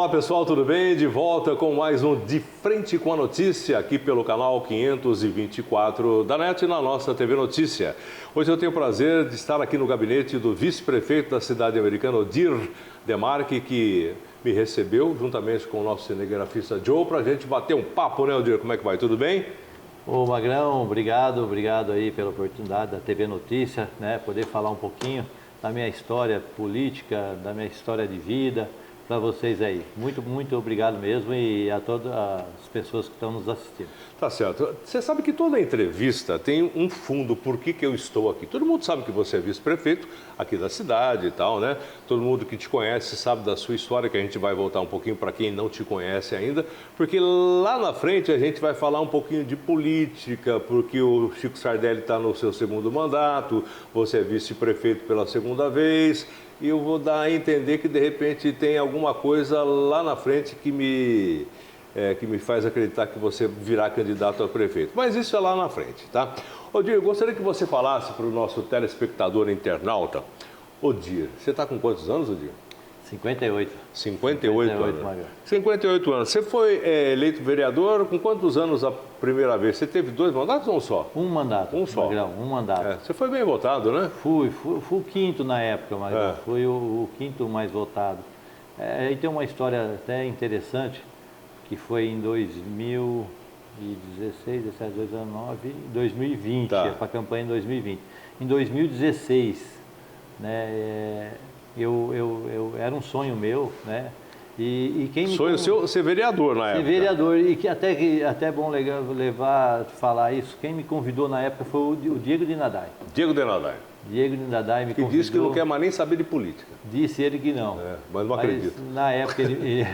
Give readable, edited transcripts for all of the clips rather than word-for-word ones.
Olá pessoal, tudo bem? De volta com mais um De Frente com a Notícia, aqui pelo canal 524 da NET na nossa TV Notícia. Hoje eu tenho o prazer de estar aqui no gabinete do vice-prefeito da cidade americana, Odir Demarque, que me recebeu juntamente com o nosso cinegrafista Joe para a gente bater um papo, né, Odir? Como é que vai? Tudo bem? Ô Magrão, obrigado aí pela oportunidade da TV Notícia, né, poder falar um pouquinho da minha história política, da minha história de vida, para vocês aí. Muito obrigado mesmo e a todas as pessoas que estão nos assistindo. Tá certo. Você sabe que toda entrevista tem um fundo, por que eu estou aqui. Todo mundo sabe que você é vice-prefeito aqui da cidade e tal, né? Todo mundo que te conhece sabe da sua história, que a gente vai voltar um pouquinho para quem não te conhece ainda, porque lá na frente a gente vai falar um pouquinho de política, porque o Chico Sardelli está no seu segundo mandato, você é vice-prefeito pela segunda vez, e eu vou dar a entender que de repente tem alguma coisa lá na frente que me faz acreditar que você virá candidato a prefeito. Mas isso é lá na frente, tá? Odir, eu gostaria que você falasse para o nosso telespectador internauta. Odir, você está com quantos anos, Odir? 58. 58 anos. Magrão. 58 anos. Você foi eleito vereador com quantos anos a primeira vez? Você teve 2 mandatos ou um só? Um mandato. Um só. Magrão, um mandato. Você foi bem votado, né? Fui o quinto na época, Magrão. Fui o quinto mais votado. E tem uma história até interessante, que foi em 2016, 17, 2019, 2020, Tá. para a campanha em 2020. Em 2016, né, eu era um sonho meu, né? E quem me Sonho seu ser vereador na época. ser vereador, e que até é bom falar isso, quem me convidou na época foi o Diego de Nadai. Diego Denadai, Diego de Nadai me que convidou. disse que não quer mais nem saber de política. Disse ele que não. Mas não acredito. Na época ele,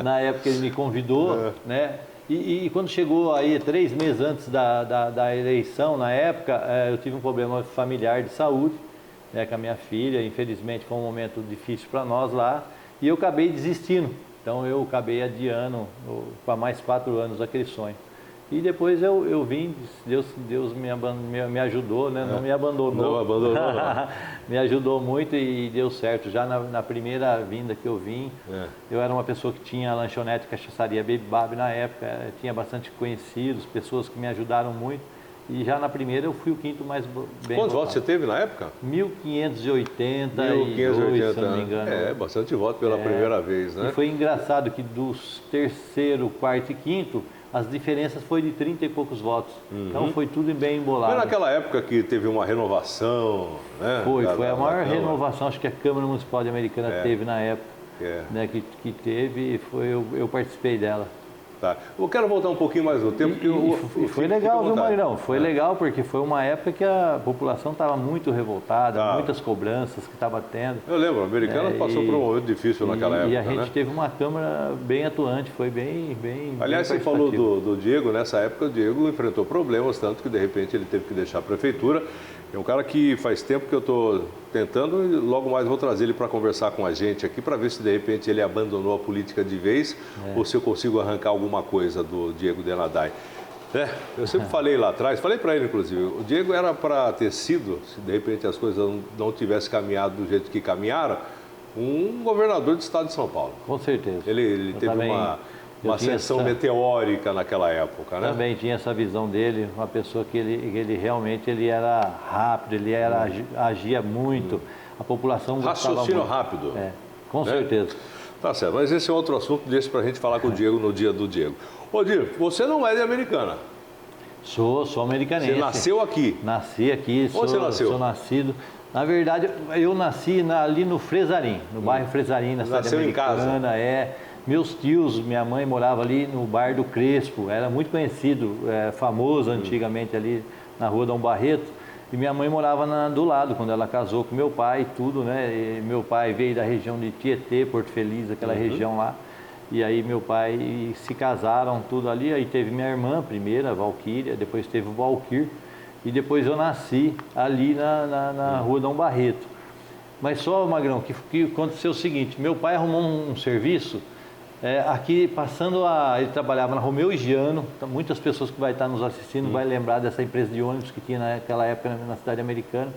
na época ele me convidou, né? E quando chegou aí 3 meses antes da eleição, na época, eu tive um problema familiar de saúde, né, com a minha filha. Infelizmente foi um momento difícil para nós lá e eu acabei desistindo. Então eu acabei adiando para mais 4 anos aquele sonho. E depois eu vim, Deus me ajudou, né? Não me abandonou. Não abandonou, não. Me ajudou muito e deu certo. Já na primeira vinda que eu vim, eu era uma pessoa que tinha lanchonete e cachaçaria Baby Babi na época, tinha bastante conhecidos, pessoas que me ajudaram muito. E já na primeira eu fui o quinto mais bem Quantos votado. votos você teve na época? 1582, se não me engano. Bastante voto pela primeira vez, né? E foi engraçado que dos terceiro, quarto e quinto, as diferenças foi de 30 e poucos votos. Então foi tudo bem embolado. Foi naquela época que teve uma renovação, né? Foi a maior Câmara. renovação, acho que a Câmara Municipal de Americana teve na época. Né, que teve, e eu participei dela. Tá. Eu quero voltar um pouquinho mais no tempo. E foi legal, viu, Magrão? Foi legal, porque foi uma época que a população estava muito revoltada, muitas cobranças que estava tendo. Eu lembro, a Americana passou por um momento difícil naquela época. E a gente né? teve uma Câmara bem atuante, foi bem. Aliás, você falou do Diego, nessa época o Diego enfrentou problemas, tanto que de repente ele teve que deixar a prefeitura. É um cara que faz tempo que eu estou tentando e logo mais vou trazer ele para conversar com a gente aqui para ver se de repente ele abandonou a política de vez ou se eu consigo arrancar alguma coisa do Diego Denadai. Eu sempre falei lá atrás, falei para ele inclusive, o Diego era para ter sido, se de repente as coisas não tivessem caminhado do jeito que caminharam, um governador do estado de São Paulo. Com certeza. Ele teve uma ascensão meteórica naquela época, né? Também tinha essa visão dele, uma pessoa que ele realmente era rápido, agia muito, a população gostava Raciocínio muito. rápido. Com certeza. Tá certo, mas esse é outro assunto, deixa pra gente falar com o Diego no dia do Diego. Ô Diego, você não é de Americana. Sou americanense. Você nasceu aqui? Nasci aqui. Onde você nasceu? Sou nascido. Na verdade, eu nasci ali no Fresarim, no bairro Fresarim, na cidade americana. Nasceu em casa? Meus tios, minha mãe morava ali no bar do Crespo, era muito conhecido, famoso antigamente ali na rua Dom Barreto. E minha mãe morava do lado, quando ela casou com meu pai e tudo, né? E meu pai veio da região de Tietê, Porto Feliz, aquela região lá. E aí meu pai se casaram, tudo ali. Aí teve minha irmã primeira, a Valquíria, depois teve o Valquir. E depois eu nasci ali na rua Dom Barreto. Mas só, Magrão, que aconteceu o seguinte, meu pai arrumou um serviço aqui ele trabalhava na Romeu e Giano, então, muitas pessoas que vai estar nos assistindo vai lembrar dessa empresa de ônibus que tinha naquela época na cidade americana.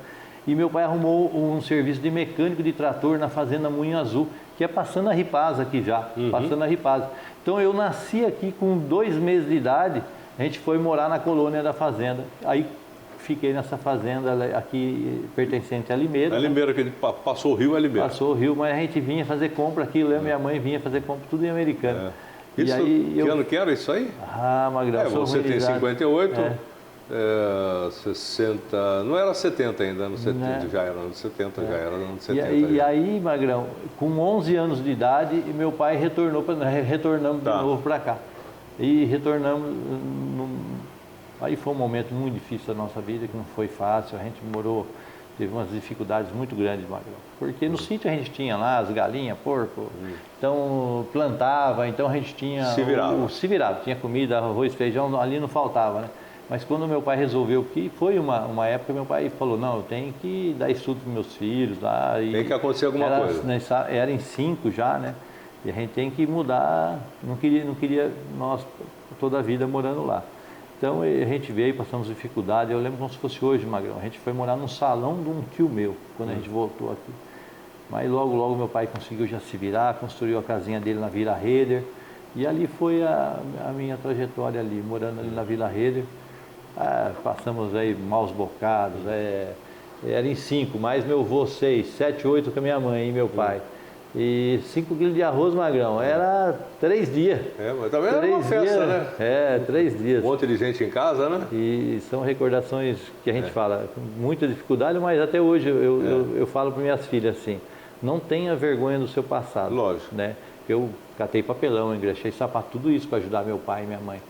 E meu pai arrumou um serviço de mecânico de trator na fazenda Moinho Azul, que é passando a Ripasa aqui já, passando a Ripasa. Então eu nasci aqui com 2 meses de idade, a gente foi morar na colônia da fazenda. Aí fiquei nessa fazenda aqui pertencente a Limeira. A Limeira, que passou o rio, é Limeira. Passou o rio, mas a gente vinha fazer compra aqui, eu e minha mãe vinha fazer compra tudo em Americana. Isso, e aí que ano que era isso aí? Ah, Magrão, você tem 58, 60, não era 70 ainda, anos 70, Né? já era anos 70, já era anos 70. E aí, Magrão, com 11 anos de idade, meu pai retornamos de novo para cá. E retornamos, aí foi um momento muito difícil da nossa vida, que não foi fácil, a gente teve umas dificuldades muito grandes, Magrão. Porque no sítio a gente tinha lá as galinhas, porco, então plantava, então a gente tinha... Se virava, tinha comida, arroz, feijão, ali não faltava, né? Mas quando meu pai resolveu que foi uma época, meu pai falou, não, eu tenho que dar estudo para meus filhos lá. Tem que acontecer alguma coisa. Era em 5 já, né? E a gente tem que mudar, não queria nós toda a vida morando lá. Então a gente veio, passamos dificuldade, eu lembro como se fosse hoje, Magrão, a gente foi morar num salão de um tio meu, quando a gente voltou aqui. Mas logo meu pai conseguiu já se virar, construiu a casinha dele na Vila Reder, e ali foi a minha trajetória ali, morando ali na Vila Reder. Passamos aí maus bocados, era em 5, mais meu avô 6, 7, 8 com a minha mãe e meu pai. E 5 quilos de arroz, Magrão, era 3 dias. Mas também era uma festa, né? 3 dias. Um monte de gente em casa, né? E são recordações que a gente fala com muita dificuldade, mas até hoje eu falo para minhas filhas assim, não tenha vergonha do seu passado. Lógico. Né? Eu catei papelão, engraxei sapato, tudo isso para ajudar meu pai e minha mãe.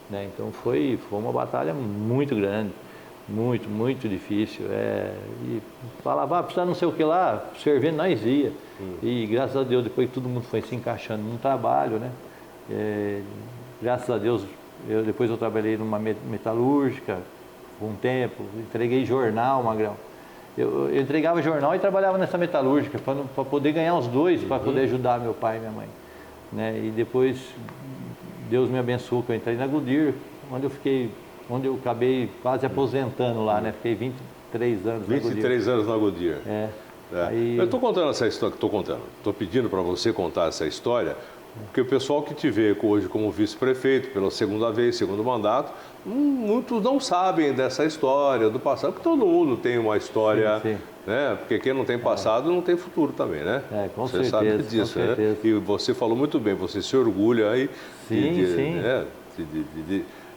Né? Então foi uma batalha muito grande, muito difícil. E falava, precisa não sei o que lá, servendo, nós ia. E graças a Deus, depois todo mundo foi se encaixando num trabalho, né? Graças a Deus, depois eu trabalhei numa metalúrgica por um tempo, entreguei jornal, Magrão. Eu entregava jornal e trabalhava nessa metalúrgica para poder ganhar os dois, para poder ajudar meu pai e minha mãe. Né? E depois Deus me abençoou que eu entrei na Goodyear, onde eu acabei quase aposentando lá, né? Fiquei 23 anos na Goodyear. 23 anos na Goodyear. Aí... Eu estou contando essa história que estou contando. Estou pedindo para você contar essa história, porque o pessoal que te vê hoje como vice-prefeito, pela segunda vez, segundo mandato, muitos não sabem dessa história do passado, porque todo mundo tem uma história, sim. Né? Porque quem não tem passado não tem futuro também, né? Com você certeza, sabe disso, né? E você falou muito bem, você se orgulha aí sim.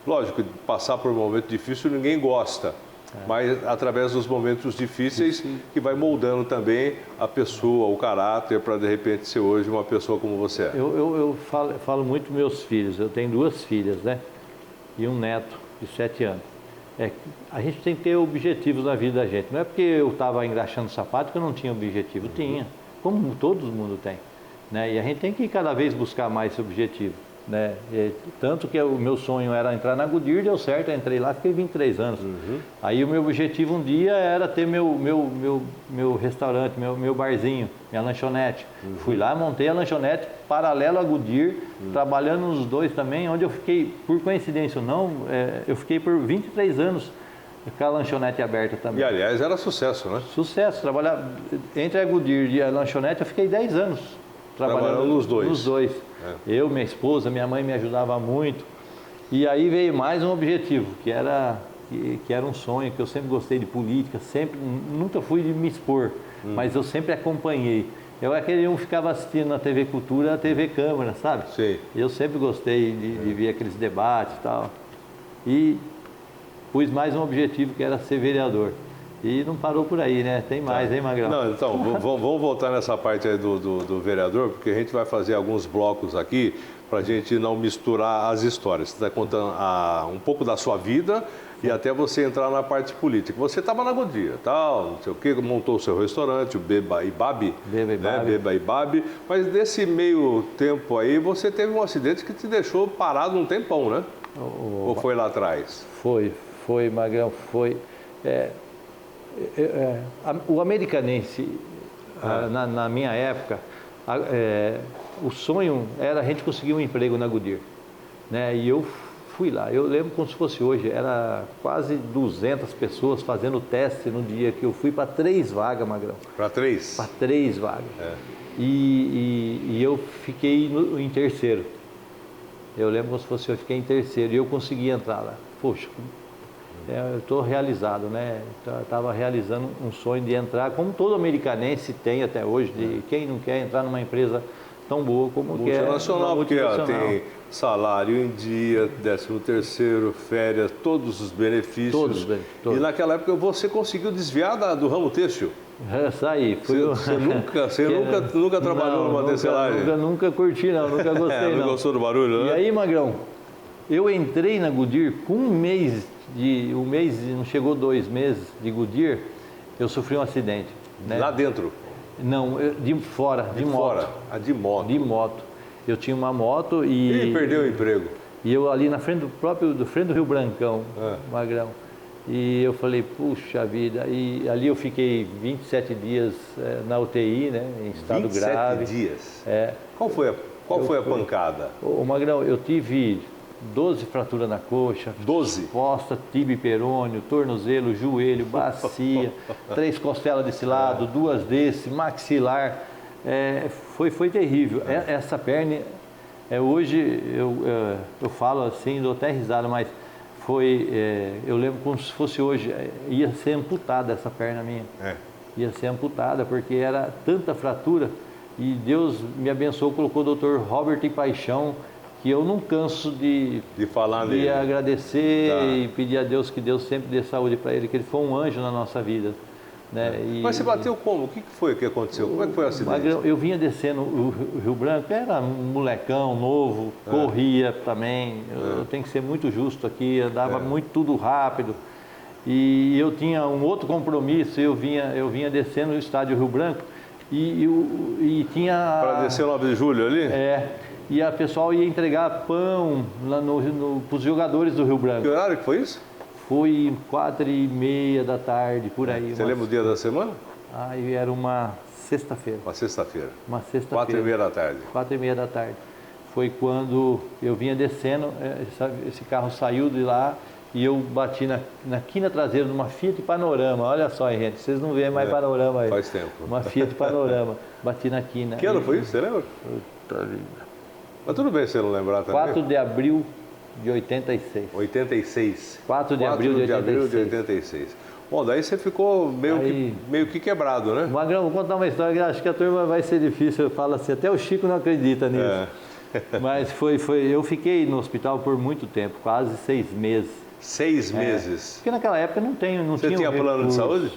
Lógico, passar por um momento difícil ninguém gosta. Mas através dos momentos difíceis que vai moldando também a pessoa, o caráter, para de repente ser hoje uma pessoa como você é. Eu falo muito com meus filhos, eu tenho 2 filhas, né? E um neto de 7 anos. A gente tem que ter objetivos na vida da gente. Não é porque eu estava engraxando sapato que eu não tinha objetivo. Tinha, como todo mundo tem. Né? E a gente tem que cada vez buscar mais esse objetivo. Né? Tanto que o meu sonho era entrar na Goodyear, deu certo, eu entrei lá, fiquei 23 anos. Aí o meu objetivo um dia era ter meu restaurante, meu barzinho, minha lanchonete. Fui lá, montei a lanchonete paralelo à Goodyear, trabalhando nos 2 também, onde eu fiquei, por coincidência ou não, eu fiquei por 23 anos com a lanchonete aberta também. E aliás era sucesso, né? Sucesso, trabalhar entre a Goodyear e a lanchonete eu fiquei 10 anos. Trabalhando nos 2. Nos 2. Eu, minha esposa, minha mãe me ajudava muito. E aí veio mais um objetivo, que era um sonho, que eu sempre gostei de política, nunca fui de me expor, mas eu sempre acompanhei. Eu aquele um ficava assistindo na TV Cultura, a TV Câmara, sabe? Sim. Eu sempre gostei de ver aqueles debates e tal. E pus mais um objetivo, que era ser vereador. E não parou por aí, né? Tem mais, hein, Magrão? Não, então, vamos voltar nessa parte aí do vereador, porque a gente vai fazer alguns blocos aqui para a gente não misturar as histórias. Você está contando um pouco da sua vida e até você entrar na parte política. Você estava na Goodyear, tal, não sei o quê, montou o seu restaurante, o Beba e Babi. Beba e Babi. Mas nesse meio tempo aí, você teve um acidente que te deixou parado um tempão, né? Ou foi lá atrás? Foi, Magrão, foi. O americanense, na minha época, o sonho era a gente conseguir um emprego na Goodyear. Né? E eu fui lá. Eu lembro como se fosse hoje, era quase 200 pessoas fazendo teste no dia que eu fui para 3 vagas, Magrão. Para 3? Para 3 vagas. E eu fiquei em terceiro. Eu lembro como se fosse eu fiquei em terceiro e eu consegui entrar lá. Poxa, eu estou realizado, né? Estava realizando um sonho de entrar, como todo americanense tem até hoje, de quem não quer entrar numa empresa tão boa como que é multinacional, porque tem salário em dia, 13º, férias, todos os benefícios. Todos. E naquela época você conseguiu desviar do ramo têxtil. Saí. Você nunca trabalhou numa tecelagem? Nunca curti, não. Nunca gostei, não gostou do barulho, né? E aí, Magrão, eu entrei na Goodyear com um mês, não chegou 2 meses de Goodyear, eu sofri um acidente. Né? Lá dentro? Não, de fora, de moto. Fora? De moto. De moto. Eu tinha uma moto e... E perdeu o emprego? E eu ali na frente do frente do Rio Brancão, Magrão. E eu falei, puxa vida, e ali eu fiquei 27 dias na UTI, né, em estado 27 grave. 27 dias? É. Qual foi a pancada? Ô Magrão, eu tive 12 fraturas na coxa. 12? Costa, tíbia e perônio, tornozelo, joelho, bacia, 3 costelas desse lado, 2 desse, maxilar. Foi terrível. Essa perna, hoje eu falo assim, dou até risada, mas eu lembro como se fosse hoje, ia ser amputada essa perna minha. Ia ser amputada, porque era tanta fratura, e Deus me abençoou, colocou o Dr. Robert Paixão, que eu não canso de falar nele, agradecer e pedir a Deus que Deus sempre dê saúde para ele, que ele foi um anjo na nossa vida. Né? Mas você bateu como? O que foi que aconteceu? Como é que foi o acidente? Eu vinha descendo o Rio Branco, era um molecão novo, corria também, eu tenho que ser muito justo aqui, andava muito tudo rápido. E eu tinha um outro compromisso, eu vinha descendo o estádio Rio Branco e tinha... Para descer o 9 de julho ali? E a pessoal ia entregar pão lá para os jogadores do Rio Branco. Que horário que foi isso? Foi 4h30 da tarde, por aí. Você lembra o dia da semana? Era uma sexta-feira. Uma sexta-feira. Uma sexta-feira. 4h30 da tarde. 4h30 da tarde. Foi quando eu vinha descendo, esse carro saiu de lá e eu bati na quina traseira de uma Fiat Panorama. Olha só, gente, vocês não veem mais Panorama aí. Faz tempo. Uma Fiat Panorama. Bati na quina. Que ano foi isso? Você lembra? Puta vida. Mas tudo bem se você não lembrar também. 4 de abril de 86. 86. 4 de abril de 86. Bom, daí você ficou meio que quebrado, né? Magrão, vou contar uma história que acho que a turma vai ser difícil. Eu falo assim, até o Chico não acredita nisso. Mas eu fiquei no hospital por muito tempo, quase 6 meses. 6 meses? Porque naquela época não tinha Você tinha plano de saúde?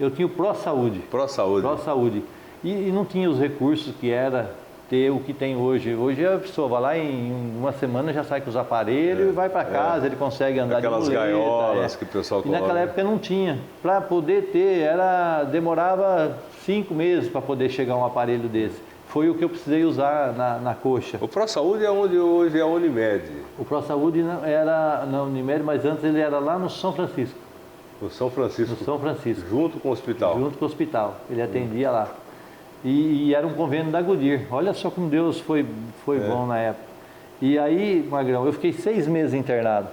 Eu tinha o Pró-Saúde. Pró-Saúde. Pró-Saúde. E não tinha os recursos que era ter o que tem hoje. Hoje a pessoa vai lá em uma semana já sai com os aparelhos e vai para casa, ele consegue andar de muleta. Aquelas gaiolas que o pessoal coloca. E naquela época não tinha. Para poder ter, demorava 5 meses para poder chegar um aparelho desse. Foi o que eu precisei usar na coxa. O Pró-Saúde é onde hoje é a Unimed. O Pró-Saúde era na Unimed, mas antes ele era lá no São Francisco. No São Francisco? No São Francisco. Junto com o hospital? Junto com o hospital. Ele atendia lá. E era um convênio da Goodyear. Olha só como Deus foi bom na época. E aí, Magrão, eu fiquei 6 meses internado.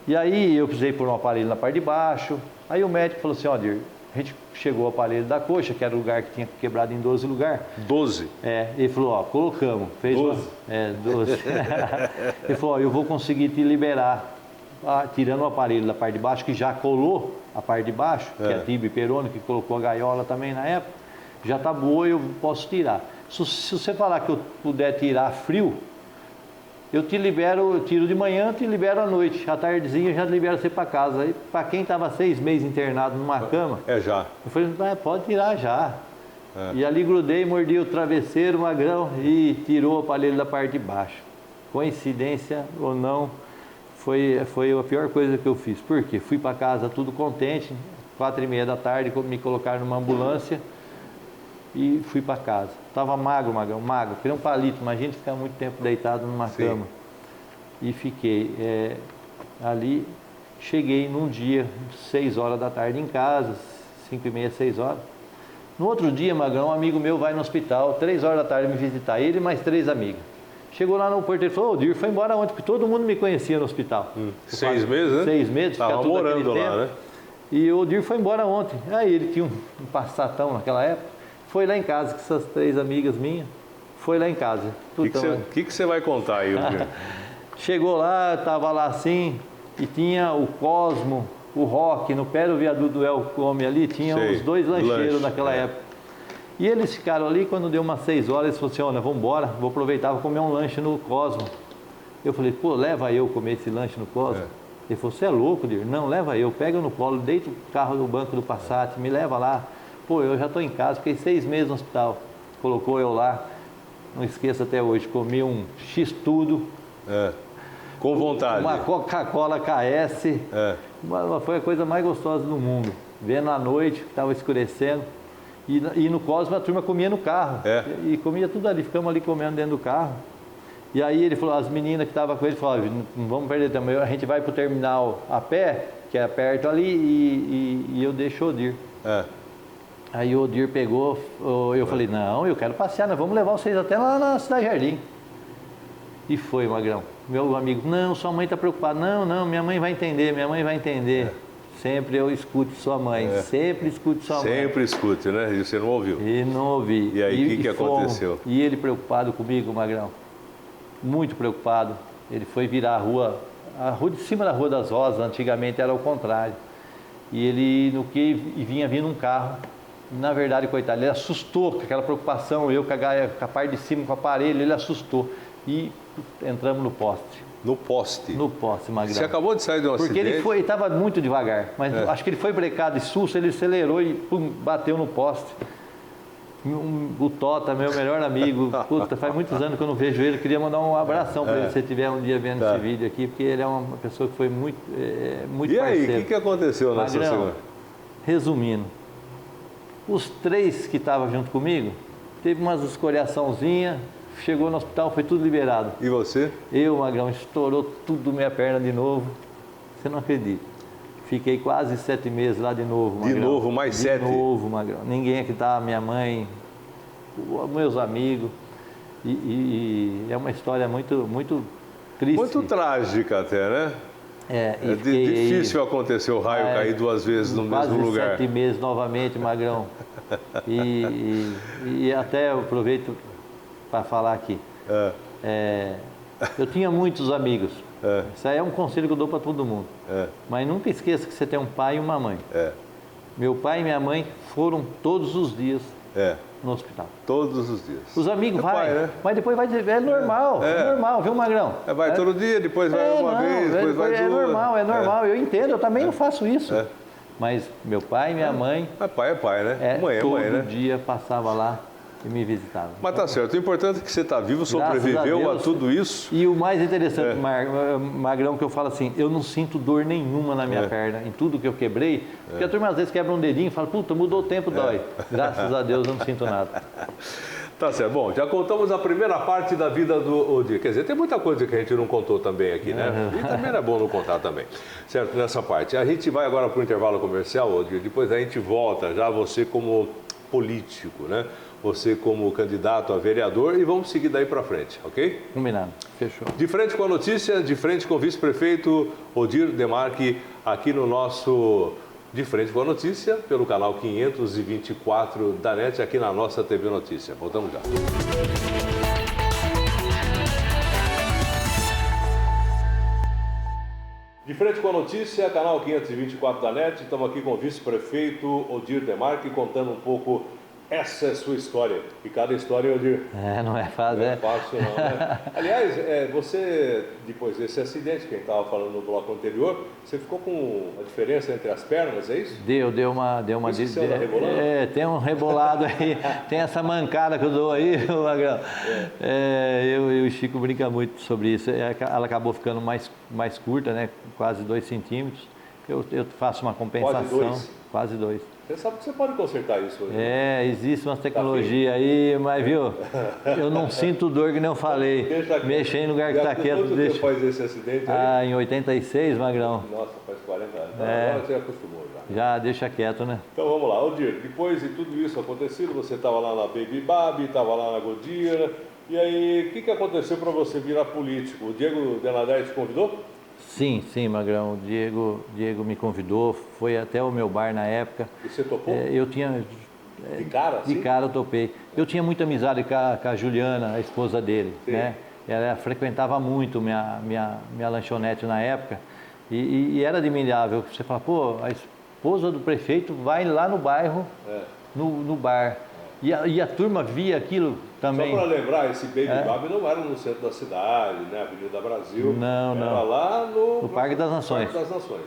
E aí eu precisei pôr um aparelho na parte de baixo. Aí o médico falou assim, Dir, a gente chegou o aparelho da coxa, que era o lugar que tinha quebrado em 12 lugares. 12? Ele falou, colocamos. Fez 12? 12. Ele falou, eu vou conseguir te liberar. Tirando o aparelho da parte de baixo, que já colou a parte de baixo, que é a tíbia e perônio, que colocou a gaiola também na época. Já está boa, eu posso tirar. Se você falar que eu puder tirar frio, eu te libero, eu tiro de manhã, eu te libero à noite. À tardezinha eu já libero você para casa. Aí, para quem estava 6 meses internado numa cama, já. Eu falei, pode tirar já. E ali grudei, mordi o travesseiro, Magrão, e tirou o aparelho da parte de baixo. Coincidência ou não, foi a pior coisa que eu fiz. Por quê? Fui para casa tudo contente, 4h30 da tarde, me colocaram numa ambulância. E fui para casa. Estava magro, Magrão, magro. Queria um palito, imagina ficar muito tempo deitado numa cama. E fiquei ali. Cheguei num dia, 6 horas da tarde em casa, 5h30, 6 horas. No outro dia, Magrão, um amigo meu vai no hospital, 3 horas da tarde me visitar, ele e mais 3 amigos. Chegou lá no porteiro e falou, o Dir foi embora ontem, porque todo mundo me conhecia no hospital. 6 meses, né? 6 meses, Estava tudo morando aquele lá, tempo. né? E o Dir foi embora ontem. Aí ele tinha um Passatão naquela época, foi lá em casa com essas 3 amigas minhas, foi lá em casa. O que você vai contar aí, Odir? Chegou lá, estava lá assim, e tinha o Cosmo, o Rock, no pé do viaduto do El Come ali, tinha Sei, os 2 lancheiros lanche, naquela época. E eles ficaram ali, quando deu umas 6 horas, eles falaram assim, olha, vamos embora, vou aproveitar, vou comer um lanche no Cosmo. Eu falei, pô, leva eu comer esse lanche no Cosmo. Ele falou, você é louco, Dir? Não, leva eu, pega no colo, deita o carro no banco do Passat, me leva lá. Pô, eu já estou em casa, fiquei 6 meses no hospital. Colocou eu lá, não esqueço até hoje, comi um X-tudo. Com vontade. Uma Coca-Cola KS. Foi a coisa mais gostosa do mundo. Vendo à noite, que estava escurecendo. E no Cosmo a turma comia no carro. E comia tudo ali, ficamos ali comendo dentro do carro. E aí ele falou, as meninas que estavam com ele falaram, não vamos perder tempo, a gente vai para o terminal a pé, que é perto ali, e eu deixo o Odir. Aí o Odir pegou, eu falei, não, eu quero passear, nós vamos levar vocês até lá na Cidade Jardim. E foi, Magrão. Meu amigo, não, sua mãe está preocupada. Não, minha mãe vai entender, minha mãe vai entender. Sempre eu escuto sua mãe, sempre escuto sua mãe. Sempre escute, né? E você não ouviu. E não ouvi. E aí, o que aconteceu? E ele preocupado comigo, Magrão, muito preocupado. Ele foi virar a rua de cima da Rua das Rosas, antigamente era o contrário. E ele, no que vinha vindo um carro, na verdade, coitado, ele assustou com aquela preocupação, eu com a parte de cima, com o aparelho, ele assustou. E entramos no poste. No poste? No poste, Magrão. Você acabou de sair de um Porque acidente? ele estava muito devagar, mas acho que ele foi brecado e susto, ele acelerou e pum, bateu no poste. O Tota, meu melhor amigo, puta, faz muitos anos que eu não vejo ele, queria mandar um abração para ele, se você estiver um dia vendo esse vídeo aqui, porque ele é uma pessoa que foi muito E parceiro. aí, o que aconteceu nessa Magrão, semana? Resumindo, os 3 que estavam junto comigo, teve umas escoriaçãozinhas, chegou no hospital, foi tudo liberado. E você? Eu, Magrão, estourou tudo minha perna de novo. Você não acredita. Fiquei quase 7 meses lá de novo, Magrão. De novo, mais 7? De novo, Magrão. Ninguém acreditava, minha mãe, meus amigos. E é uma história muito, muito triste. Muito trágica até, né? É difícil acontecer o raio cair 2 vezes no mesmo lugar. Quase 7 meses novamente, Magrão. E até eu aproveito para falar aqui. Eu tinha muitos amigos. Isso aí é um conselho que eu dou para todo mundo. Mas nunca esqueça que você tem um pai e uma mãe. Meu pai e minha mãe foram todos os dias no hospital. Todos os dias. Os amigos vai, pai, né? mas depois vai dizer, é normal, viu, Magrão? Vai todo dia, depois vai uma vez, depois vai duas. É normal, eu entendo, eu também não faço isso. Mas meu pai e minha mãe... Mas pai é pai, né? Mãe é mãe, né? Todo dia passava lá e me visitava. Mas tá certo, o importante é que você está vivo, sobreviveu a tudo isso. E o mais interessante, Magrão, que eu falo assim, eu não sinto dor nenhuma na minha perna, em tudo que eu quebrei, porque a turma às vezes quebra um dedinho e fala, puta, mudou o tempo, dói. Graças a Deus eu não sinto nada. Tá certo. Bom, já contamos a primeira parte da vida do Odir. Quer dizer, tem muita coisa que a gente não contou também aqui, né? E também é bom não contar também, certo? Nessa parte. A gente vai agora para o intervalo comercial, Odir, depois a gente volta, já você como político, né? Você como candidato a vereador e vamos seguir daí para frente, ok? Combinado, fechou. De frente com a notícia, de frente com o vice-prefeito Odir Demarque, aqui no nosso De Frente com a Notícia, pelo canal 524 da NET, aqui na nossa TV Notícia. Voltamos já. De Frente com a Notícia, canal 524 da NET, estamos aqui com o vice-prefeito Odir Demarque, contando um pouco. Essa é a sua história. E cada história, Odir. Não é fácil, não é fácil, não, né? Aliás, você, depois desse acidente que a gente estava falando no bloco anterior, você ficou com a diferença entre as pernas, é isso? Deu uma Você anda rebolando? tem um rebolado aí, tem essa mancada que eu dou aí, Magrão. Eu e o Chico brinca muito sobre isso. Ela acabou ficando mais curta, né? Quase 2 centímetros. Eu faço uma compensação. Quase 2. Você sabe que você pode consertar isso hoje. Existe uma tecnologia aí, mas viu, eu não sinto dor que nem eu falei. Mexer em lugar que está quieto. Quanto tempo faz esse acidente aí? Em 86, Magrão. Nossa, faz 40 anos. Agora você acostumou já. Já deixa quieto, né? Então vamos lá, Odir, depois de tudo isso acontecido, você estava lá na Baby Babi, estava lá na Goodyear, E aí, o que aconteceu para você virar político? O Diego Denadai te convidou? Sim, sim, Magrão. O Diego me convidou, foi até o meu bar na época. E você topou? Eu tinha. De cara, De assim? cara eu topei. Eu tinha muita amizade com a Juliana, a esposa dele, Sim. né? Ela frequentava muito minha lanchonete na época e era admirável. Você fala, pô, a esposa do prefeito vai lá no bairro, no bar. E a turma via aquilo também. Só para lembrar, esse Baby Bab não era no centro da cidade, né? Avenida Brasil. Não, era não. lá No Parque das Nações. Parque das Nações.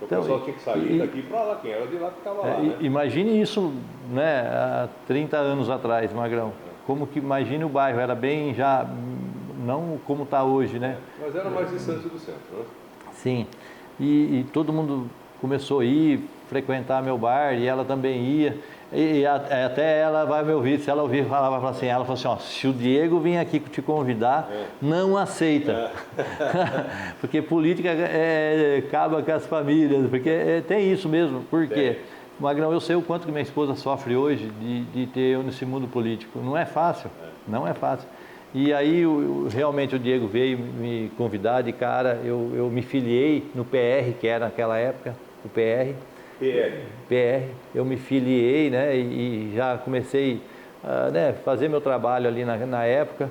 Então, Então, o pessoal tinha que sair daqui para lá, quem era de lá ficava lá, né? Imagine isso, né, há 30 anos atrás, Magrão. Como que imagine o bairro, era bem já, não como está hoje, né? Mas era mais distante do centro, né? Sim. E todo mundo começou a ir, frequentar meu bar, e ela também ia. E até ela vai me ouvir, se ela ouvir, falava assim, ela falou assim, ó, se o Diego vir aqui te convidar, não aceita. Porque política acaba com as famílias, porque tem isso mesmo. Por quê? Magrão, eu sei o quanto que minha esposa sofre hoje de ter eu nesse mundo político. Não é fácil, não é fácil. E aí realmente o Diego veio me convidar de cara, eu me filiei no PR, que era naquela época, o PR. Eu me filiei, né, e já comecei a fazer meu trabalho ali na época,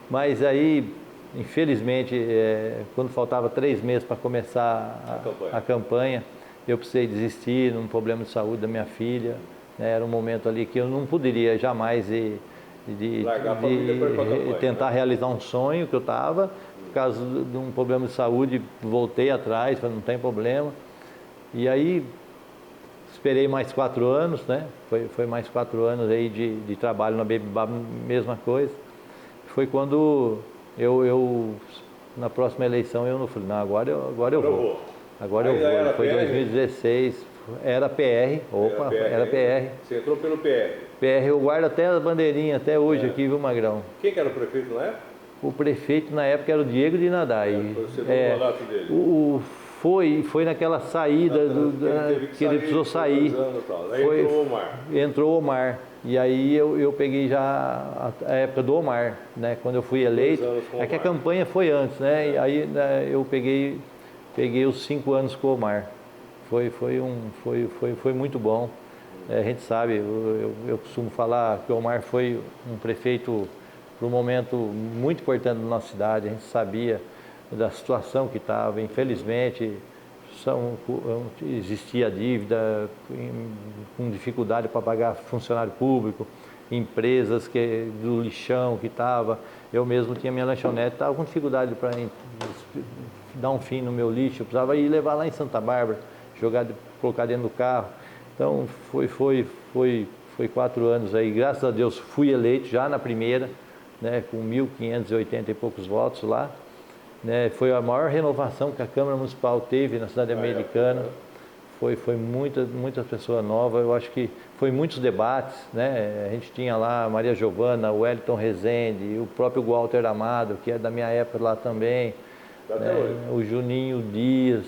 mas aí, infelizmente, quando faltava 3 meses para começar a campanha, eu precisei desistir num problema de saúde da minha filha, né, era um momento ali que eu não poderia jamais tentar realizar um sonho que eu estava, por causa de um problema de saúde, voltei atrás, falei, não tem problema, e aí esperei mais 4 anos, né? Foi mais 4 anos aí de trabalho na Baby Bab, mesma coisa. Foi quando na próxima eleição, eu não falei, não, agora eu vou. Agora eu vou. Foi 2016, era PR, era PR. Você entrou pelo PR? PR, eu guardo até a bandeirinha, até hoje aqui, viu, Magrão? Quem que era o prefeito na época? O prefeito na época era o Diego Denadai. Foi o segundo mandato dele. Foi naquela saída que ele precisou sair. Entrou o Omar. E aí eu peguei já a época do Omar, né? Quando eu fui eleito. É que a campanha foi antes, né? E aí eu peguei os 5 anos com o Omar. Foi muito bom. A gente sabe, eu costumo falar que o Omar foi um prefeito para um momento muito importante na nossa cidade. A gente sabia da situação que estava, infelizmente existia dívida, com dificuldade para pagar funcionário público, empresas do lixão que estava, eu mesmo tinha minha lanchonete, estava com dificuldade para dar um fim no meu lixo, eu precisava ir levar lá em Santa Bárbara, colocar dentro do carro, então foi 4 anos aí, graças a Deus fui eleito já na primeira, né, com 1.580 e poucos votos lá, né, foi a maior renovação que a Câmara Municipal teve na cidade americana, foi muita pessoa nova, eu acho que foi muitos debates, né, a gente tinha lá a Maria Giovana, o Wellington Rezende, o próprio Walter Amado, que é da minha época lá também, né, o Juninho Dias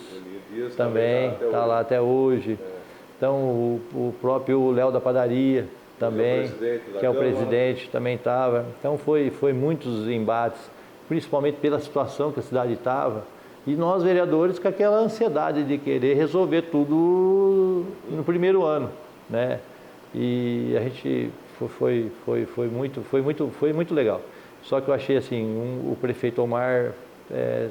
também está lá até hoje, então o próprio Léo da Padaria também, que é o presidente, também estava, então foi muitos embates, principalmente pela situação que a cidade estava, e nós vereadores com aquela ansiedade de querer resolver tudo no primeiro ano, né? E a gente foi muito legal. Só que eu achei assim, o prefeito Omar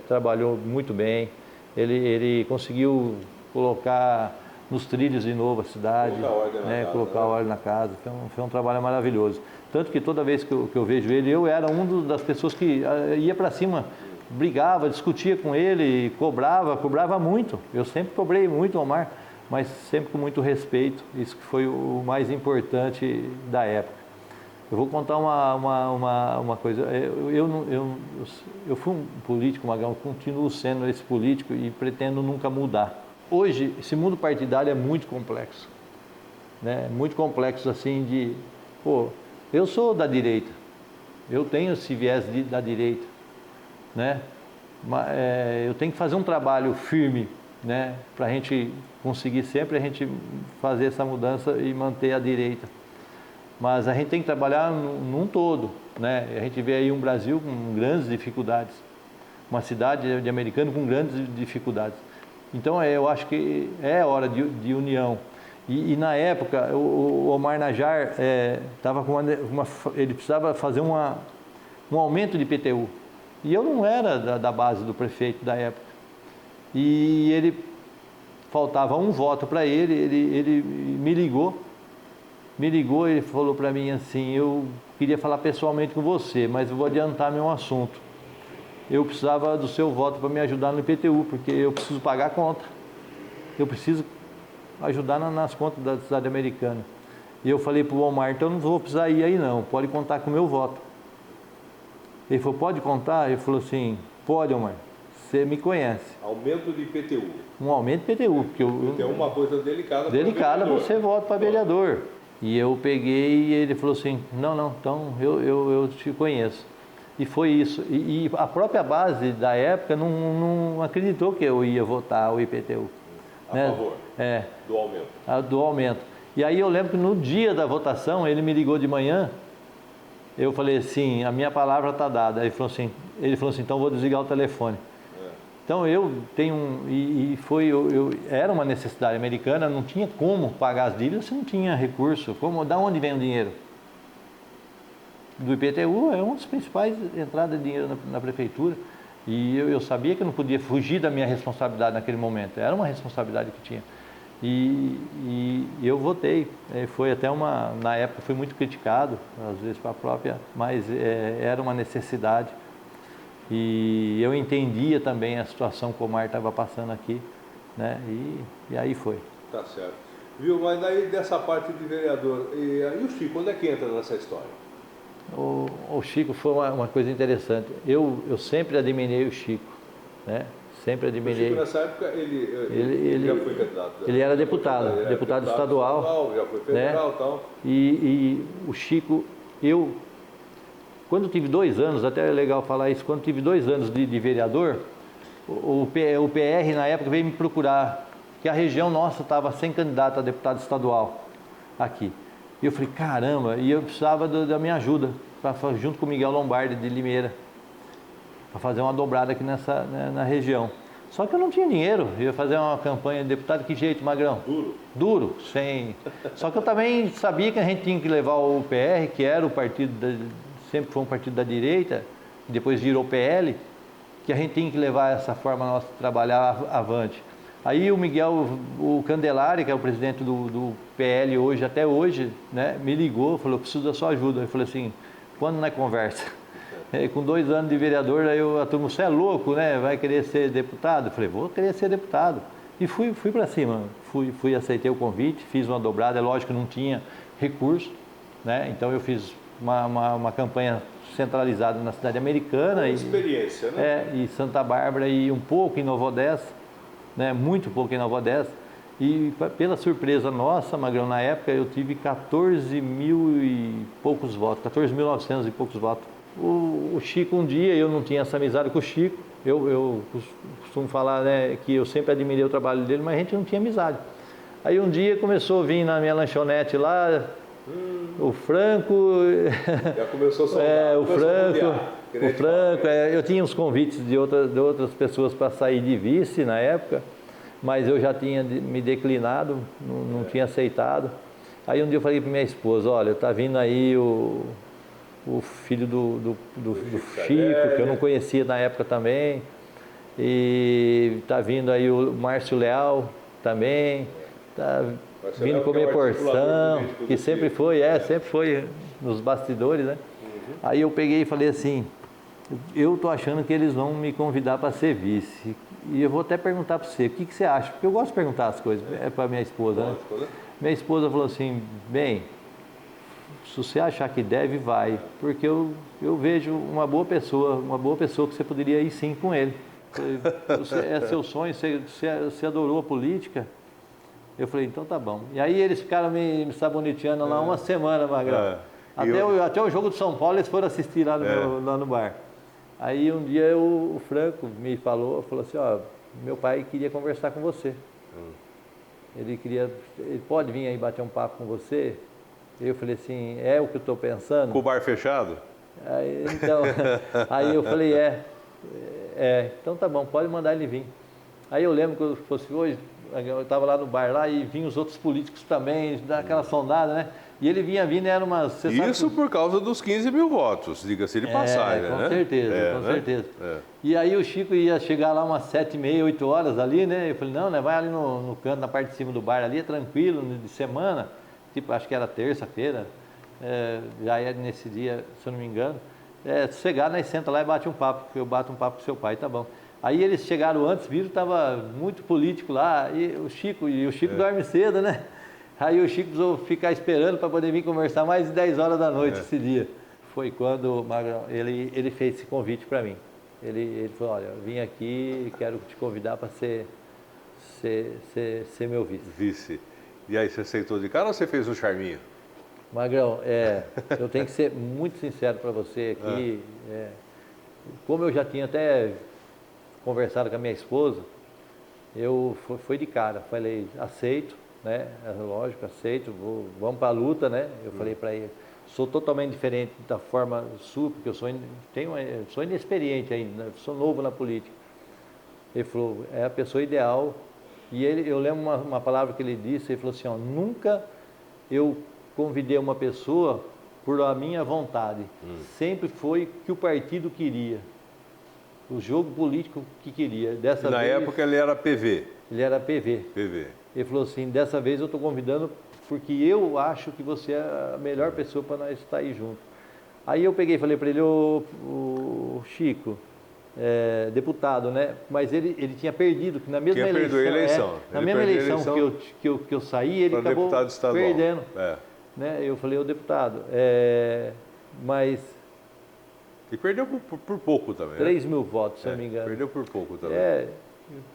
trabalhou muito bem, ele conseguiu colocar nos trilhos de novo a cidade, colocar ordem na casa, foi um trabalho maravilhoso. Tanto que toda vez que eu vejo ele, eu era das pessoas que ia para cima, brigava, discutia com ele, cobrava muito. Eu sempre cobrei muito o Omar, mas sempre com muito respeito. Isso que foi o mais importante da época. Eu vou contar uma coisa. Eu fui um político, Magrão, continuo sendo esse político e pretendo nunca mudar. Hoje, esse mundo partidário é muito complexo, né? Muito complexo assim eu sou da direita, eu tenho esse viés da direita, né? Eu tenho que fazer um trabalho firme, né? Para a gente conseguir sempre fazer essa mudança e manter a direita. mas a gente tem que trabalhar num todo, né? A gente vê aí um Brasil com grandes dificuldades, uma cidade de Americana com grandes dificuldades. Então eu acho que é hora de união. E na época o Omar Najjar estava com ele precisava fazer um aumento de IPTU. E eu não era da base do prefeito da época. E ele faltava um voto para ele me ligou, ele falou para mim assim: eu queria falar pessoalmente com você, mas eu vou adiantar meu assunto. Eu precisava do seu voto para me ajudar no IPTU, porque eu preciso pagar a conta. Eu preciso ajudar nas contas da cidade americana. E eu falei para o Omar: então não vou precisar ir aí não, pode contar com o meu voto. Ele falou: pode contar? Ele falou assim: pode, Omar, você me conhece. Aumento de IPTU. Um aumento de IPTU, porque é uma coisa delicada. Delicada, você vota para vereador. E eu peguei e ele falou assim: não, então eu te conheço. E foi isso. E a própria base da época não acreditou que eu ia votar o IPTU. A favor do aumento. Do aumento. E aí eu lembro que no dia da votação, ele me ligou de manhã, eu falei assim: a minha palavra está dada. Ele falou assim: então vou desligar o telefone. Então eu tenho era uma necessidade americana, não tinha como pagar as dívidas, você não tinha recurso. Da onde vem o dinheiro? Do IPTU, é uma das principais entradas de dinheiro na prefeitura. E eu sabia que eu não podia fugir da minha responsabilidade naquele momento, era uma responsabilidade que tinha. E eu votei, foi até na época foi muito criticado, às vezes para a própria, mas era uma necessidade. E eu entendia também a situação que o Omar estava passando aqui, né? E aí foi. Tá certo. Viu, mas daí dessa parte de vereador, e o Chico, onde é que entra nessa história? O Chico foi uma coisa interessante. Eu sempre admirei o Chico, né? Sempre admirei. O Chico nessa época ele já foi candidato. Ele era deputado estadual, já foi federal, né? Tal. E o Chico, quando tive 2 anos, até é legal falar isso, quando tive 2 anos de vereador, o PR na época veio me procurar, que a região nossa estava sem candidato a deputado estadual aqui. E eu falei: caramba, e eu precisava da minha ajuda, junto com o Miguel Lombardi de Limeira, para fazer uma dobrada aqui na região. Só que eu não tinha dinheiro, eu ia fazer uma campanha de deputado, que jeito, Magrão? Duro, sem... Só que eu também sabia que a gente tinha que levar o PR, que era o partido, sempre foi um partido da direita, depois virou PL, que a gente tinha que levar essa forma nossa de trabalhar avante. Aí o Miguel, o Candelari, que é o presidente do PL hoje, até hoje, né, me ligou, falou: preciso da sua ajuda. Eu falei assim: quando na conversa? Com 2 anos de vereador, aí a turma: você é louco, né? Vai querer ser deputado? Eu falei: vou querer ser deputado. E fui para cima, aceitei o convite, fiz uma dobrada. É lógico que não tinha recurso, né? Então eu fiz uma campanha centralizada na cidade americana. Experiência, né? E Santa Bárbara e um pouco em Nova Odessa, né? Muito pouco em Nova Odessa. E pela surpresa nossa, Magrão, na época eu tive 14 mil e poucos votos, 14.900 e poucos votos. O Chico, um dia, eu não tinha essa amizade com o Chico, eu costumo falar, né, que eu sempre admirei o trabalho dele, mas a gente não tinha amizade. Aí um dia começou a vir na minha lanchonete lá, o Franco... Já começou a saudar, o Franco, eu tinha uns convites de outras pessoas para sair de vice na época, mas eu já tinha me declinado, não tinha aceitado. Aí um dia eu falei para minha esposa: olha, está vindo aí o filho do Chico, que eu não conhecia na época também, e está vindo aí o Márcio Leal também, está vindo comer porção, que sempre foi nos bastidores, né? Aí eu peguei e falei assim: eu estou achando que eles vão me convidar para ser vice, e eu vou até perguntar para você, o que você acha? Porque eu gosto de perguntar as coisas, para minha esposa, né? Minha esposa falou assim: bem, se você achar que deve, vai, porque eu vejo uma boa pessoa que você poderia ir sim com ele. É seu sonho, você adorou a política. Eu falei: então tá bom. E aí eles ficaram me saboneteando lá uma semana, Magrão. Até o jogo do São Paulo eles foram assistir lá no bar. Aí um dia o Franco me falou assim: ó, meu pai queria conversar com você. Ele pode vir aí bater um papo com você? Eu falei assim, é o que eu estou pensando? Com o bar fechado? Aí, então, aí eu falei, então tá bom, pode mandar ele vir. Aí eu lembro que eu fosse hoje, eu estava lá no bar lá e vinham os outros políticos também, dar aquela sondada, né? E ele vinha vindo, era umas... Isso por causa dos 15 mil votos, diga-se de passagem, com né? certeza, com certeza. E aí o Chico ia chegar lá umas 7h30, 8 horas ali, né? Eu falei, não, né? Vai ali no canto, na parte de cima do bar ali, é tranquilo, de semana, tipo, acho que era terça-feira, já é nesse dia, se eu não me engano. Sossegado, nós senta lá e bate um papo, eu bato um papo com seu pai, tá bom. Aí eles chegaram antes, viram, estava muito político lá, e o Chico dorme cedo, né? Aí o Chico precisou ficar esperando para poder vir conversar mais de 10 horas da noite esse dia. Foi quando Magrão, ele fez esse convite para mim. Ele falou, olha, eu vim aqui, quero te convidar para ser meu vice. Vice. E aí, você aceitou de cara ou você fez um charminho? Magrão, eu tenho que ser muito sincero para você aqui. Como eu já tinha até conversado com a minha esposa, foi de cara. Falei, aceito, né? Lógico, aceito, vamos para a luta, né? Eu falei para ele, sou totalmente diferente da forma sua, porque eu sou inexperiente ainda, sou novo na política. Ele falou, é a pessoa ideal. E eu lembro uma palavra que ele disse, ele falou assim, ó, nunca eu convidei uma pessoa por a minha vontade. Sempre foi o que o partido queria. O jogo político que queria. Dessa Na vez, época ele era PV. Ele era PV. Ele falou assim, dessa vez eu estou convidando porque eu acho que você é a melhor pessoa para nós estar aí junto. Aí eu peguei e falei para ele, ô Chico, deputado, né? Mas ele tinha perdido, que na mesma eleição. Na mesma eleição que eu saí, ele acabou perdendo. Né? Eu falei, ô deputado, mas... E perdeu por pouco também. 3 mil votos, se eu não me engano. Perdeu por pouco também.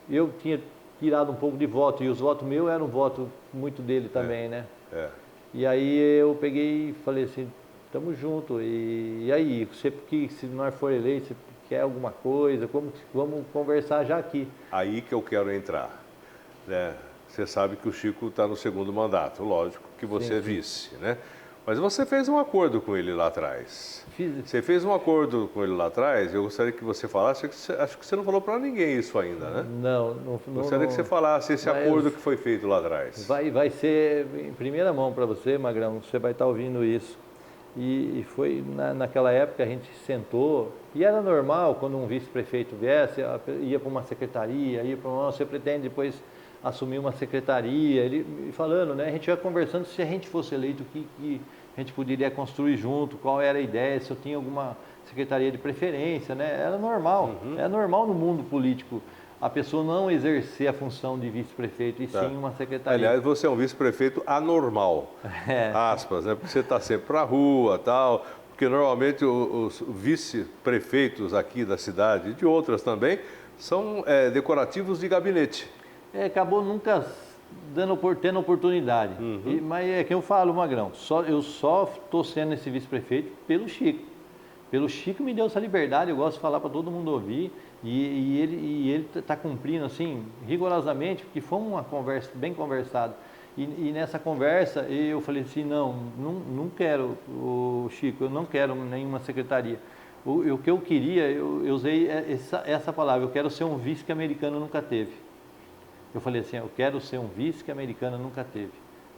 Eu tinha tirado um pouco de voto, e os votos meus eram um voto muito dele também, né? E aí eu peguei e falei assim, tamo junto. E aí, se nós for eleito, você quer alguma coisa, vamos conversar já aqui. Aí que eu quero entrar, né? Você sabe que o Chico está no segundo mandato, lógico que você é vice, né? Mas você fez um acordo com ele lá atrás. Você fez um acordo com ele lá atrás, eu gostaria que você falasse, acho que você não falou para ninguém isso ainda, né? Não. Gostaria que você falasse esse acordo que foi feito lá atrás. Vai ser em primeira mão para você, Magrão, você vai estar ouvindo isso. E foi naquela época a gente sentou, e era normal quando um vice-prefeito viesse, ia para uma secretaria, você pretende depois assumir uma secretaria, ele falando, né? A gente ia conversando se a gente fosse eleito, o que a gente poderia construir junto, qual era a ideia, se eu tinha alguma secretaria de preferência, né? Era normal, é normal no mundo político a pessoa não exercer a função de vice-prefeito e sim uma secretaria. Aliás, você é um vice-prefeito anormal, aspas, né? Porque você está sempre para a rua, tal, porque normalmente os vice-prefeitos aqui da cidade e de outras também são decorativos de gabinete. Acabou nunca tendo oportunidade. Mas é que eu falo, Magrão, eu só estou sendo esse vice-prefeito pelo Chico. Pelo Chico me deu essa liberdade, eu gosto de falar para todo mundo ouvir, e ele está cumprindo assim, rigorosamente, porque foi uma conversa bem conversada. E nessa conversa eu falei assim, não quero, Chico, eu não quero nenhuma secretaria. O que eu queria, eu usei essa palavra, eu quero ser um vice que a americana nunca teve. Eu falei assim, eu quero ser um vice que a americana nunca teve.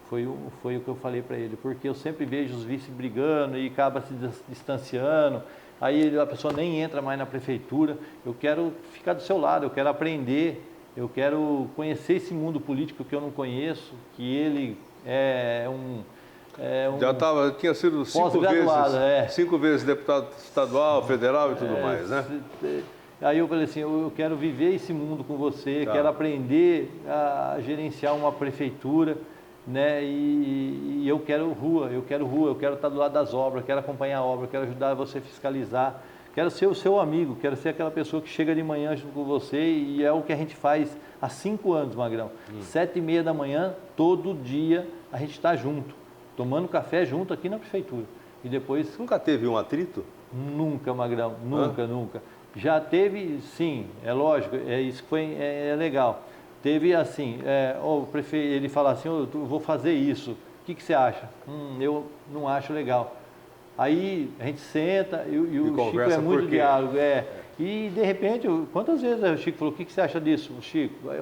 Foi o que eu falei para ele, porque eu sempre vejo os vices brigando e acaba se distanciando, aí a pessoa nem entra mais na prefeitura. Eu quero ficar do seu lado, eu quero aprender, eu quero conhecer esse mundo político que eu não conheço, que ele tinha sido 5 vezes deputado estadual, federal e tudo mais, né? Aí eu falei assim, eu quero viver esse mundo com você, quero aprender a gerenciar uma prefeitura, né? E eu quero rua, eu quero estar do lado das obras, quero acompanhar a obra, quero ajudar você a fiscalizar, quero ser o seu amigo, quero ser aquela pessoa que chega de manhã junto com você, e é o que a gente faz há 5 anos, Magrão. 7h30 da manhã, todo dia, a gente está junto, tomando café junto aqui na prefeitura. E depois... Nunca teve um atrito? Nunca, Magrão, nunca. Já teve, sim, é lógico, isso que foi legal. Teve assim, o prefeito, ele fala assim, eu vou fazer isso. que você acha? Eu não acho legal. Aí a gente senta e o Chico é muito diálogo. E de repente, quantas vezes o Chico falou, o que você acha disso, Chico? Aí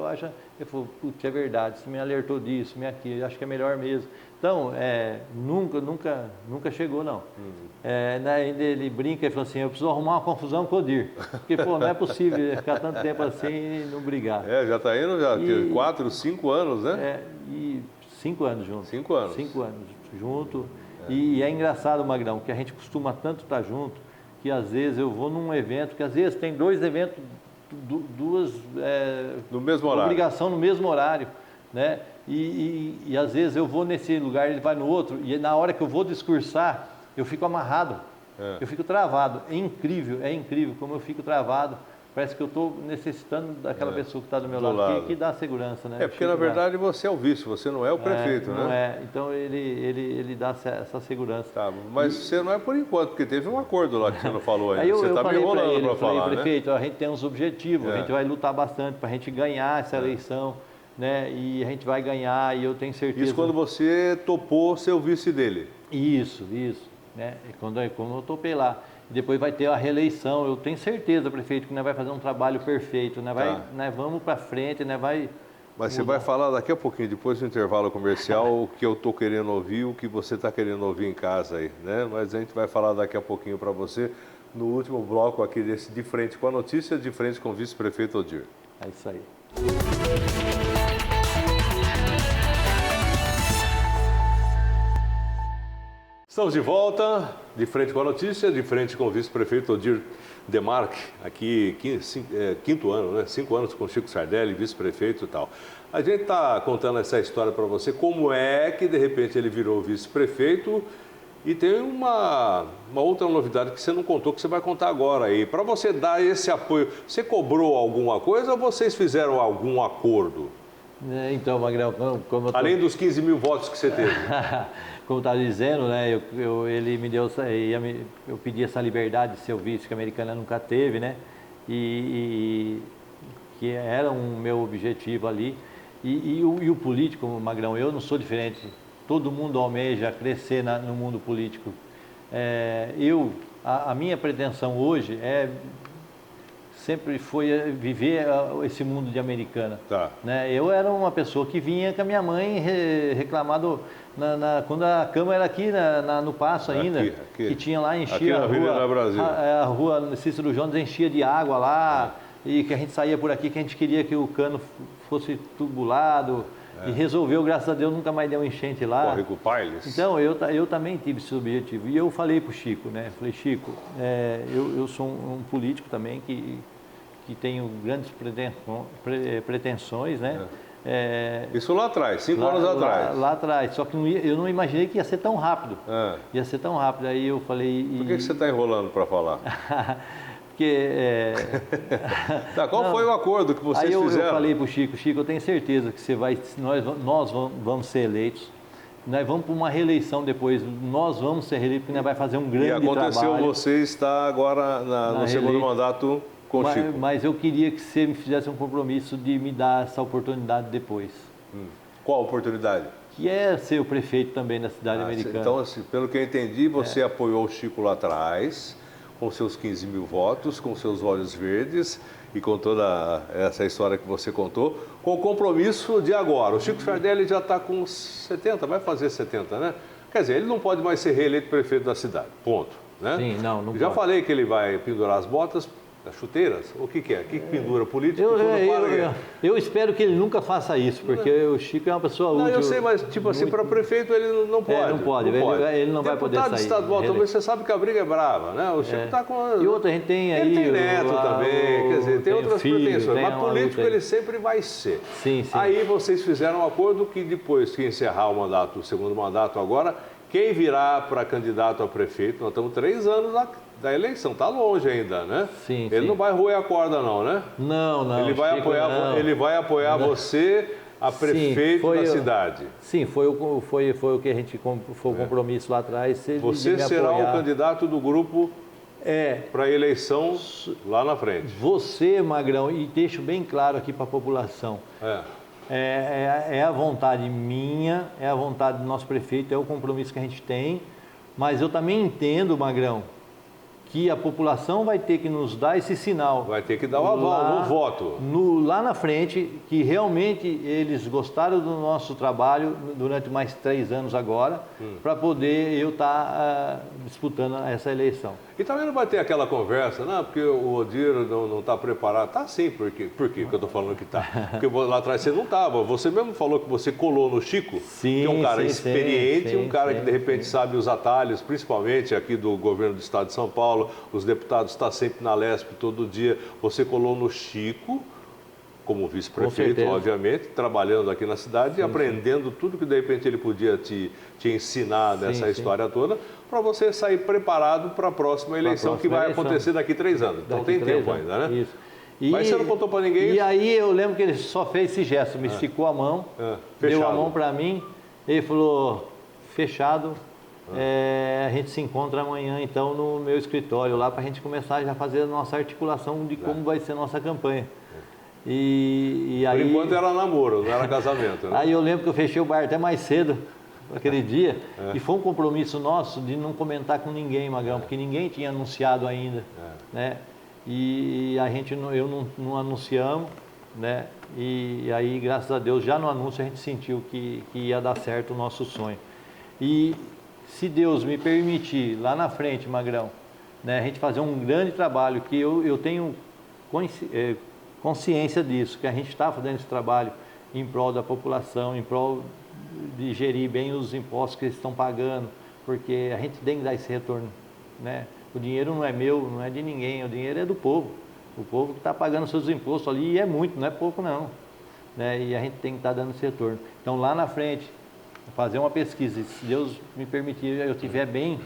ele falou, putz, é verdade, você me alertou disso, aquilo, acho que é melhor mesmo. Então, nunca chegou, não. Ainda ele brinca e fala assim, eu preciso arrumar uma confusão com o Odir. Porque, não é possível ficar tanto tempo assim e não brigar. Já está indo 4, 5 anos, né? E 5 anos juntos. 5 anos. 5 anos junto. E é engraçado, Magrão, que a gente costuma tanto estar junto, que às vezes eu vou num evento, que às vezes tem 2 eventos, duas no mesmo horário. Obrigação no mesmo horário, né? E às vezes eu vou nesse lugar, ele vai no outro, e na hora que eu vou discursar, eu fico amarrado, eu fico travado. É incrível como eu fico travado. Parece que eu estou necessitando daquela pessoa que está do meu lado, que dá segurança, né? Porque na verdade você é o vice, você não é o prefeito, né? Não é, então ele dá essa segurança. Tá, mas você não é por enquanto, porque teve um acordo lá que você não falou ainda. Aí você está me enrolando para falar, né? Prefeito, a gente tem uns objetivos, a gente vai lutar bastante para a gente ganhar essa eleição, né? E a gente vai ganhar, e eu tenho certeza... Isso quando você topou ser o vice dele? Isso, né? Quando eu topei lá. Depois vai ter a reeleição. Eu tenho certeza, prefeito, que nós vamos fazer um trabalho perfeito. Nós vamos para frente, Mas você vai falar daqui a pouquinho, depois do intervalo comercial, o que eu estou querendo ouvir, o que você está querendo ouvir em casa aí, né? Mas a gente vai falar daqui a pouquinho para você, no último bloco aqui desse De Frente com a Notícia, De Frente com o vice-prefeito Odir. É isso aí. Estamos de volta, De Frente com a Notícia, de frente com o vice-prefeito Odir Demarque, aqui quinto ano, né? 5 anos com o Chico Sardelli, vice-prefeito e tal. A gente está contando essa história para você, como é que de repente ele virou vice-prefeito, e tem uma outra novidade que você não contou, que você vai contar agora aí. Para você dar esse apoio, você cobrou alguma coisa ou vocês fizeram algum acordo? Então, Magrão, como eu tô... Além dos 15 mil votos que você teve. Como estava dizendo, né, ele me deu, eu pedi essa liberdade de ser o vice, que a Americana nunca teve, né, e que era um meu objetivo ali. E o político, Magrão, eu não sou diferente, todo mundo almeja crescer no mundo político. A minha pretensão hoje sempre foi viver esse mundo de Americana. Tá. Né? Eu era uma pessoa que vinha com a minha mãe reclamando quando a cama era aqui no Paço ainda, aqui. Que tinha lá, enchia a rua Cícero Jones, enchia de água lá, e que a gente saía por aqui, que a gente queria que o cano fosse tubulado, e resolveu, graças a Deus, nunca mais deu enchente lá. Córrego Pailes. Então, eu também tive esse objetivo, e eu falei para o Chico, né, falei, Chico, eu sou um político também que tenho grandes pretensões, né? Isso lá atrás, 5 anos atrás. Lá atrás, só que eu não imaginei que ia ser tão rápido. Ia ser tão rápido, aí eu falei... Por que você está enrolando para falar? Porque... Qual foi o acordo que vocês fizeram? Aí eu falei para o Chico, eu tenho certeza que nós vamos ser eleitos. Nós vamos para uma reeleição depois, nós vamos ser reeleitos, porque nós vai fazer um grande trabalho. E aconteceu, você está agora no segundo mandato com o Chico. Mas eu queria que você me fizesse um compromisso de me dar essa oportunidade depois. Qual oportunidade? Que é ser o prefeito também da cidade americana. Então, assim, pelo que eu entendi, você apoiou o Chico lá atrás, com seus 15 mil votos, com seus olhos verdes e com toda essa história que você contou, com o compromisso de agora. O Chico Sardelli já está com 70, vai fazer 70, né? Quer dizer, ele não pode mais ser reeleito prefeito da cidade, ponto. Né? Sim, não já pode. Falei que ele vai pendurar as botas, as chuteiras, o que é? O que pendura político? Eu espero que ele nunca faça isso, porque o Chico é uma pessoa útil. Não, eu sei, mas tipo assim, para prefeito ele não pode. Não pode. Ele não vai poder sair. Deputado estadual também, você sabe que a briga é brava, né? O Chico está com... E outra, a gente tem aí... Ele tem neto também, quer dizer, tem outras pretensões, mas político ele sempre vai ser. Sim. Aí vocês fizeram um acordo que depois que encerrar o segundo mandato agora, quem virá para candidato a prefeito, nós estamos 3 anos da eleição, está longe ainda, né? Sim. Ele não vai roer a corda não, né? Não. Ele vai apoiar você, a prefeito da cidade. Sim, foi o que a gente foi o compromisso lá atrás. Você será o candidato do grupo para a eleição lá na frente. Você, Magrão, e deixo bem claro aqui para a população. é a vontade minha, é a vontade do nosso prefeito, é o compromisso que a gente tem, mas eu também entendo, Magrão, que a população vai ter que nos dar esse sinal. Vai ter que dar o aval no voto. Lá na frente, que realmente eles gostaram do nosso trabalho durante mais 3 anos agora, para poder eu estar disputando essa eleição. E também não vai ter aquela conversa, não, porque o Odir não está preparado. Está sim, por quê que eu estou falando que está? Porque lá atrás você não estava. Você mesmo falou que você colou no Chico, sim, que é um cara experiente, sim, um cara que de repente sabe os atalhos, principalmente aqui do governo do estado de São Paulo. Os deputados estão sempre na Lesp todo dia. Você colou no Chico, como vice-prefeito, obviamente, trabalhando aqui na cidade e aprendendo tudo que de repente ele podia te ensinar nessa história toda, para você sair preparado para a próxima eleição que vai acontecer daqui 3 anos. Então tem tempo ainda, né? Isso. Mas você não contou para ninguém? E aí eu lembro que ele só fez esse gesto, me esticou a mão, deu a mão para mim, ele falou, fechado, a gente se encontra amanhã então no meu escritório lá para a gente começar já a fazer a nossa articulação de como vai ser a nossa campanha. E aí, por enquanto era namoro, não era casamento, né? Aí eu lembro que eu fechei o bar até mais cedo, aquele dia, e foi um compromisso nosso de não comentar com ninguém, Magrão, porque ninguém tinha anunciado ainda, né? E a gente, eu não anunciamos, né? E aí, graças a Deus, já no anúncio a gente sentiu que ia dar certo o nosso sonho. E se Deus me permitir, lá na frente, Magrão, né, a gente fazer um grande trabalho, que eu tenho consciência disso, que a gente está fazendo esse trabalho em prol da população, em prol de gerir bem os impostos que eles estão pagando, porque a gente tem que dar esse retorno, né? O dinheiro não é meu, não é de ninguém, o dinheiro é do povo. O povo que está pagando seus impostos ali, e é muito, não é pouco não, né? E a gente tem que estar dando esse retorno. Então lá na frente, fazer uma pesquisa, e se Deus me permitir, eu estiver bem,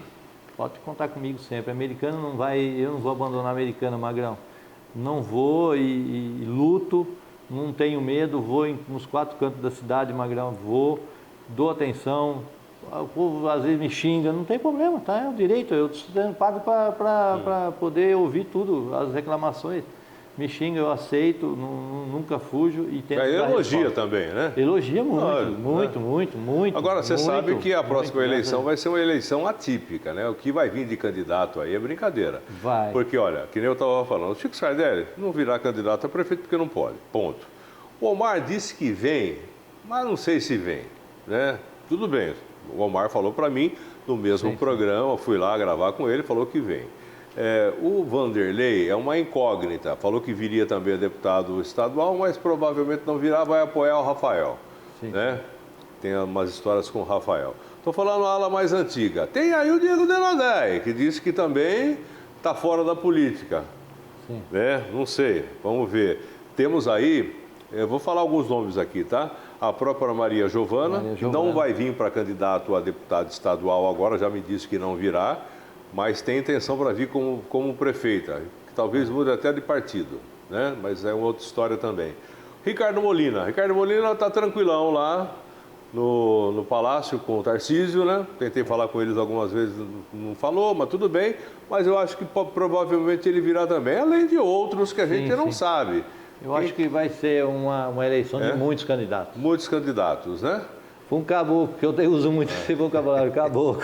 pode contar comigo sempre. Americano não vai, eu não vou abandonar Americano, Magrão. Não vou e luto, não tenho medo, vou nos 4 cantos da cidade, Magrão, vou, dou atenção. O povo às vezes me xinga, não tem problema, tá? É o direito, eu pago para poder ouvir tudo, as reclamações. Me xinga, eu aceito, nunca fujo e tento. Ele elogia também, né? Elogia muito. Agora, você sabe que a próxima eleição vai ser uma eleição atípica, né? O que vai vir de candidato aí é brincadeira. Vai. Porque, olha, que nem eu estava falando, o Chico Sardelli não virá candidato a prefeito porque não pode, ponto. O Omar disse que vem, mas não sei se vem, né? Tudo bem, o Omar falou para mim no mesmo programa, fui lá gravar com ele, falou que vem. O Vanderlei é uma incógnita, falou que viria também a deputado estadual, mas provavelmente não virá, vai apoiar o Rafael, né? Tem umas histórias com o Rafael. Estou falando a ala mais antiga. Tem aí o Diego Denadei, que disse que também está fora da política, né? Não sei, vamos ver. Temos aí, eu vou falar alguns nomes aqui, tá? A própria Maria Giovana, não vai vir para candidato a deputado estadual agora, já me disse que não virá, mas tem intenção para vir como prefeita, que talvez mude até de partido, né? Mas é uma outra história também. Ricardo Molina está tranquilão lá no Palácio com o Tarcísio, né? Tentei falar com eles algumas vezes, não falou, mas tudo bem. Mas eu acho que provavelmente ele virá também, além de outros que a gente não sabe. Eu acho que vai ser uma eleição de muitos candidatos. Muitos candidatos, né? Foi um caboclo, que eu uso muito esse vocabulário, caboclo.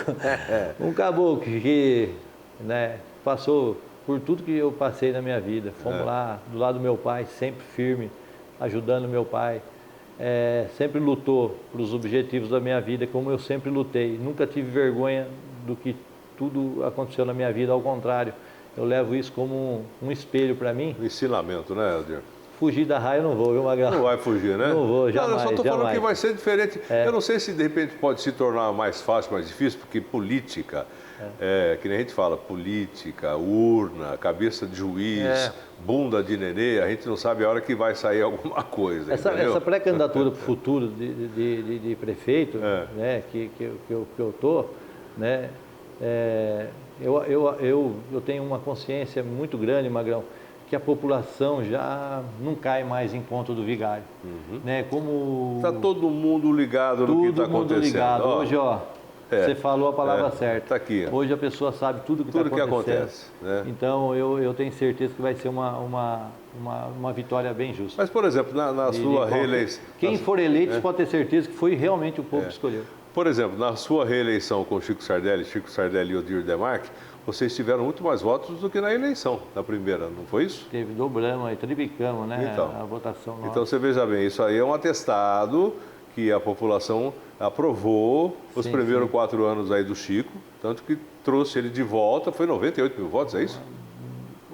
Um caboclo que, né, passou por tudo que eu passei na minha vida. Fomos lá do lado do meu pai, sempre firme, ajudando meu pai. Sempre lutou pelos objetivos da minha vida, como eu sempre lutei. Nunca tive vergonha do que tudo aconteceu na minha vida, ao contrário. Eu levo isso como um espelho para mim. Um ensinamento, né, Eldir? Fugir da raia eu não vou, viu, Magrão? Não vai fugir, né? Não vou, jamais. Não, eu só estou falando que vai ser diferente. É. Eu não sei se de repente pode se tornar mais fácil, mais difícil, porque política, que nem a gente fala, política, urna, cabeça de juiz, bunda de nenê, a gente não sabe a hora que vai sair alguma coisa. Essa pré-candidatura para o futuro de prefeito, né, que eu estou, né, eu tenho uma consciência muito grande, Magrão, que a população já não cai mais em conta do vigário, né? Como está todo mundo ligado no que está acontecendo. Ligado. Hoje, Você falou a palavra certa. Está aqui. Hoje a pessoa sabe tudo o que está acontecendo. Tudo que acontece. Né? Então eu tenho certeza que vai ser uma vitória bem justa. Mas, por exemplo, na sua reeleição... Quem for eleito pode ter certeza que foi realmente o povo que escolheu. Por exemplo, na sua reeleição com Chico Sardelli e Odir Demarque, vocês tiveram muito mais votos do que na eleição, na primeira, não foi isso? Dobramos aí, triplicamos, né? Então, a votação nossa. Então você veja bem, isso aí é um atestado que a população aprovou os primeiros 4 anos aí do Chico, tanto que trouxe ele de volta, foi 98 mil votos, é isso?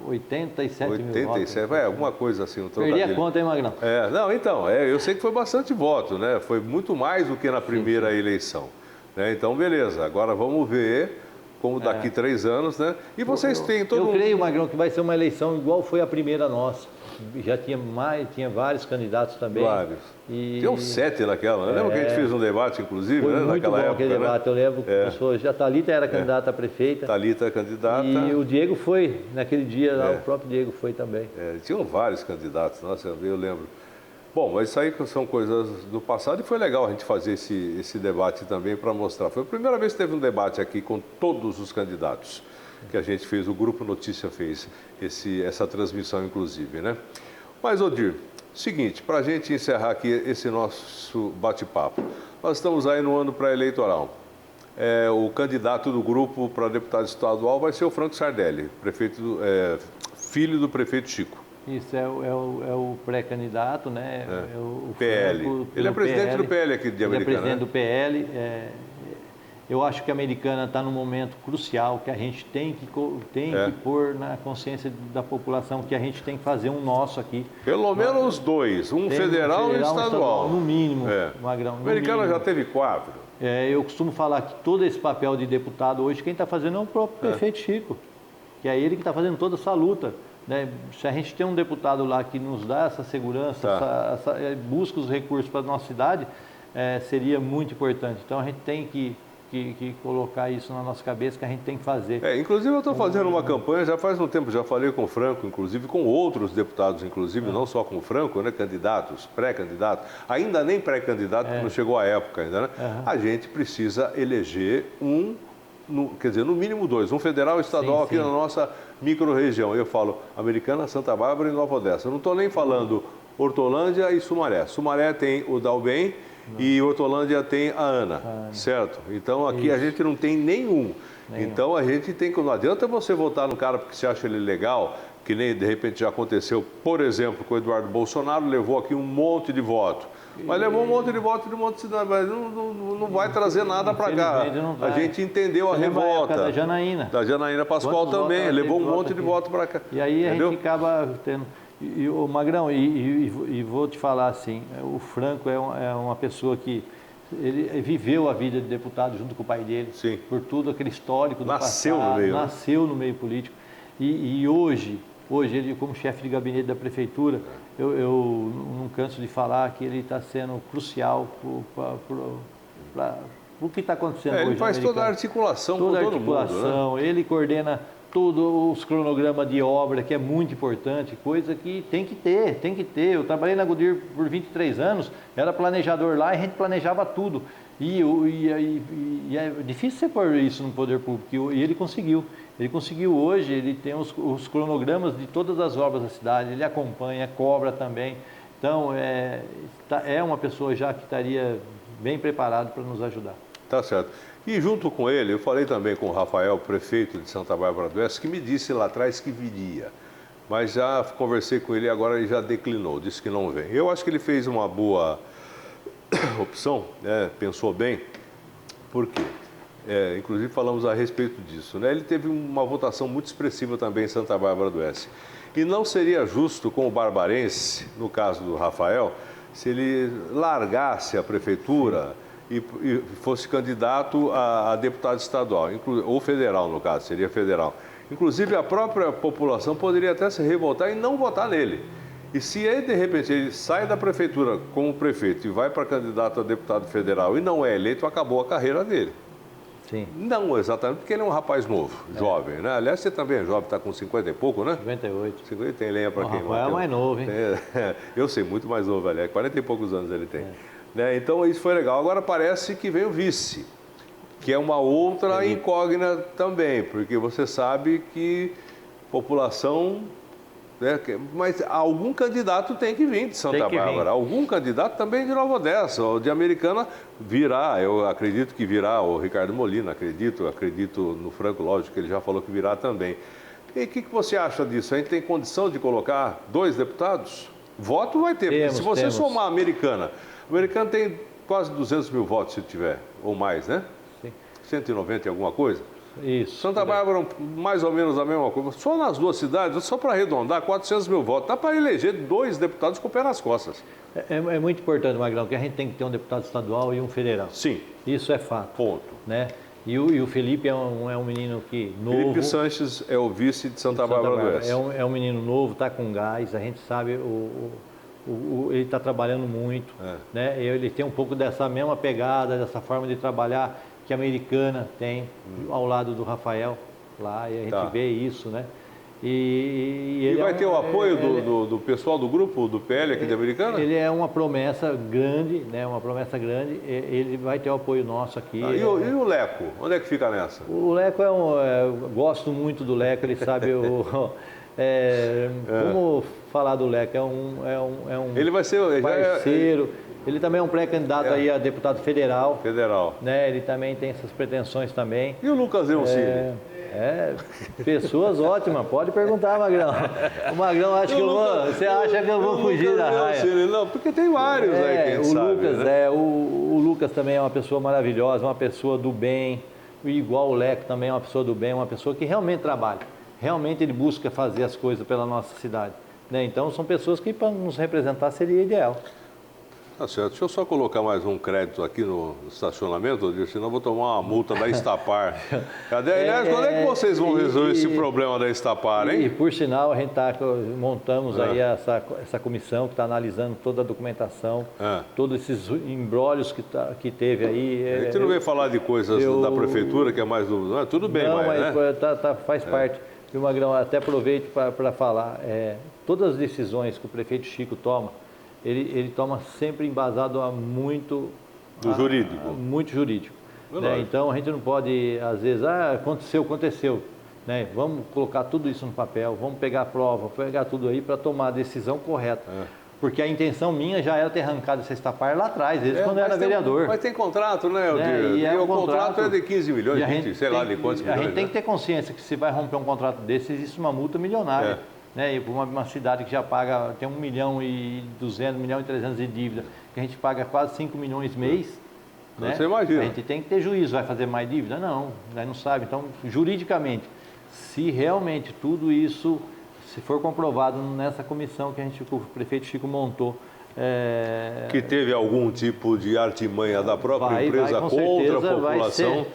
87 mil votos. Alguma coisa assim, um trocadilho. Perdi a conta, hein, Magrão? Eu sei que foi bastante voto, né? Foi muito mais do que na primeira eleição. Né? Então, beleza, agora vamos ver como daqui 3 anos, né? E vocês têm todo Eu creio, Magrão, que vai ser uma eleição igual foi a primeira nossa. Já tinha vários candidatos também. Vários. Tem uns 7 naquela, né? Lembra que a gente fez um debate, inclusive, foi né? Muito naquela bom época, aquele debate, eu lembro que a Thalita era candidata a prefeita. Thalita é candidata. E o Diego foi, naquele dia lá, o próprio Diego foi também. Tinham vários candidatos, nossa, eu lembro. Bom, mas isso aí são coisas do passado e foi legal a gente fazer esse debate também para mostrar. Foi a primeira vez que teve um debate aqui com todos os candidatos que a gente fez, o Grupo Notícia fez essa transmissão, inclusive, né? Mas, Odir, seguinte, para a gente encerrar aqui esse nosso bate-papo, nós estamos aí no ano pré-eleitoral. O candidato do grupo para deputado estadual vai ser o Franco Sardelli, filho do prefeito Chico. Isso, é o pré-candidato, né? O PL. Franco, ele é presidente PL, do PL aqui de Americana. Ele é presidente do PL. Eu acho que a Americana está num momento crucial que a gente tem que pôr na consciência da população que a gente tem que fazer um nosso aqui. Pelo menos 2, um federal e um estadual. No mínimo, Magrão. A Americana já teve 4. Eu costumo falar que todo esse papel de deputado hoje, quem está fazendo é o próprio prefeito Chico, que é ele que está fazendo toda essa luta. Né? Se a gente tem um deputado lá que nos dá essa segurança, busca os recursos para a nossa cidade, seria muito importante. Então a gente tem que colocar isso na nossa cabeça, que a gente tem que fazer. Inclusive eu estou fazendo uma campanha, já faz um tempo, já falei com o Franco, inclusive com outros deputados, inclusive, não só com o Franco, né, candidatos, pré-candidatos, ainda nem pré-candidato, porque não chegou a época ainda, né? A gente precisa eleger no mínimo 2, um federal e estadual aqui na nossa micro-região. Eu falo Americana, Santa Bárbara e Nova Odessa. Eu não estou nem falando Hortolândia e Sumaré. Sumaré tem o Dalben e Hortolândia tem a Ana, certo? Então aqui a gente não tem nenhum. Então a gente tem que... Não adianta você votar no cara porque você acha ele legal, que nem de repente já aconteceu, por exemplo, com o Eduardo Bolsonaro, levou aqui um monte de voto. Mas levou um monte de voto de um monte de cidade, mas não vai trazer nada para cá. A gente entendeu a revolta. Da Janaína. Da Janaína Pascoal também, levou um monte de voto para cá. E aí a gente acaba tendo... O Magrão, e vou te falar assim, o Franco é uma pessoa que ele viveu a vida de deputado junto com o pai dele, por tudo aquele histórico do passado, nasceu no meio político. E hoje ele como chefe de gabinete da prefeitura, eu não canso de falar que ele está sendo crucial para o que está acontecendo hoje. Ele faz toda a articulação com todo mundo, né? Ele coordena todos os cronogramas de obra, que é muito importante, coisa que tem que ter. Eu trabalhei na Goodyear por 23 anos, era planejador lá e a gente planejava tudo. E é difícil você pôr isso no poder público, e ele conseguiu. Ele conseguiu hoje, ele tem os cronogramas de todas as obras da cidade, ele acompanha, cobra também. Então, é uma pessoa já que estaria bem preparado para nos ajudar. Tá certo. E junto com ele, eu falei também com o Rafael, prefeito de Santa Bárbara do Oeste, que me disse lá atrás que viria. Mas já conversei com ele e agora ele já declinou, disse que não vem. Eu acho que ele fez uma boa opção, né? Pensou bem, por quê? Inclusive falamos a respeito disso, né? Ele teve uma votação muito expressiva também em Santa Bárbara do Oeste. E não seria justo com o barbarense, no caso do Rafael, se ele largasse a prefeitura e fosse candidato a deputado estadual, ou federal no caso, seria federal. Inclusive a própria população poderia até se revoltar e não votar nele. E se ele, de repente, ele sai da prefeitura como prefeito e vai para candidato a deputado federal e não é eleito, acabou a carreira dele. Sim. Não exatamente, porque ele é um rapaz novo, jovem, né? Aliás, você também é jovem, está com 50 e pouco, né? 58. 50 tem lenha para quem? Rafael é mais novo, hein? Eu sei, muito mais novo, aliás, 40 e poucos anos ele tem. Né? Então, isso foi legal. Agora parece que vem o vice. Que é uma outra incógnita também, porque você sabe que população... né, mas algum candidato tem que vir de Santa Bárbara, algum candidato também de Nova Odessa, ou de Americana virá, eu acredito que virá, o Ricardo Molina, acredito no Franco, lógico, que ele já falou que virá também. E o que você acha disso? A gente tem condição de colocar 2 deputados? Voto vai ter, porque se você somar a Americana tem quase 200 mil votos se tiver, ou mais, né? Sim. 190 e alguma coisa? Isso. Santa Bárbara, mais ou menos a mesma coisa. Só nas 2 cidades, só para arredondar, 400 mil votos. Dá para eleger 2 deputados com o pé nas costas. É muito importante, Magrão, que a gente tem que ter um deputado estadual e um federal. Sim. Isso é fato. Ponto. Né? E o Felipe é um menino que novo. Felipe Sanches é o vice de Santa Bárbara do Oeste. É um menino novo, está com gás, a gente sabe, ele está trabalhando muito. Né? Ele tem um pouco dessa mesma pegada, dessa forma de trabalhar que a Americana tem, ao lado do Rafael, lá, e a gente vê isso, né? E vai ter o apoio do pessoal do grupo do PL aqui de Americana? Ele é uma promessa grande, né? Uma promessa grande. Ele vai ter o apoio nosso aqui. E o Leco? Onde é que fica nessa? O Leco gosto muito do Leco, ele sabe como falar do Leco, é um ele vai ser parceiro. Ele também é um pré-candidato aí a deputado federal. Federal. Né? Ele também tem essas pretensões também. E o Lucas Leoncini? Pessoas ótimas, pode perguntar, Magrão. O Magrão, você acha que eu vou fugir da raia? Não, porque tem vários aí, quem sabe. Lucas, né? o Lucas também é uma pessoa maravilhosa, uma pessoa do bem, igual o Leco também é uma pessoa do bem, uma pessoa que realmente trabalha. Realmente ele busca fazer as coisas pela nossa cidade. Né? Então são pessoas que para nos representar seria ideal. Tá certo. Deixa eu só colocar mais um crédito aqui no estacionamento, senão eu vou tomar uma multa da Estapar. Cadê? Aliás, quando é que vocês vão resolver esse problema da Estapar, hein? E por sinal, a gente montamos aí essa comissão que está analisando toda a documentação, todos esses embrólios que teve aí. A gente não veio falar de coisas da prefeitura, que é mais do... Não, tudo bem, mas né? Faz parte. E o Magrão, até aproveito para falar, todas as decisões que o prefeito Chico toma, ele toma sempre embasado a muito... jurídico. Muito jurídico. Né? Então, a gente não pode, às vezes, aconteceu. Né? Vamos colocar tudo isso no papel, vamos pegar a prova, pegar tudo aí para tomar a decisão correta. Porque a intenção minha já era ter arrancado essa Estapar lá atrás, desde quando eu era vereador. Mas tem contrato, né, Aldir? E o contrato é de 15 milhões, sei lá de quantos milhões. A gente tem que ter consciência que se vai romper um contrato desse, existe uma multa milionária. Né? E para uma cidade que já paga, tem 1,2 milhão, 1,3 milhão de dívida, que a gente paga quase 5 milhões mês. Né? Você imagina. A gente tem que ter juízo, vai fazer mais dívida? Não, não sabe. Então, juridicamente, se realmente tudo isso, se for comprovado nessa comissão que o prefeito Chico montou, que teve algum tipo de artimanha da própria empresa contra a população,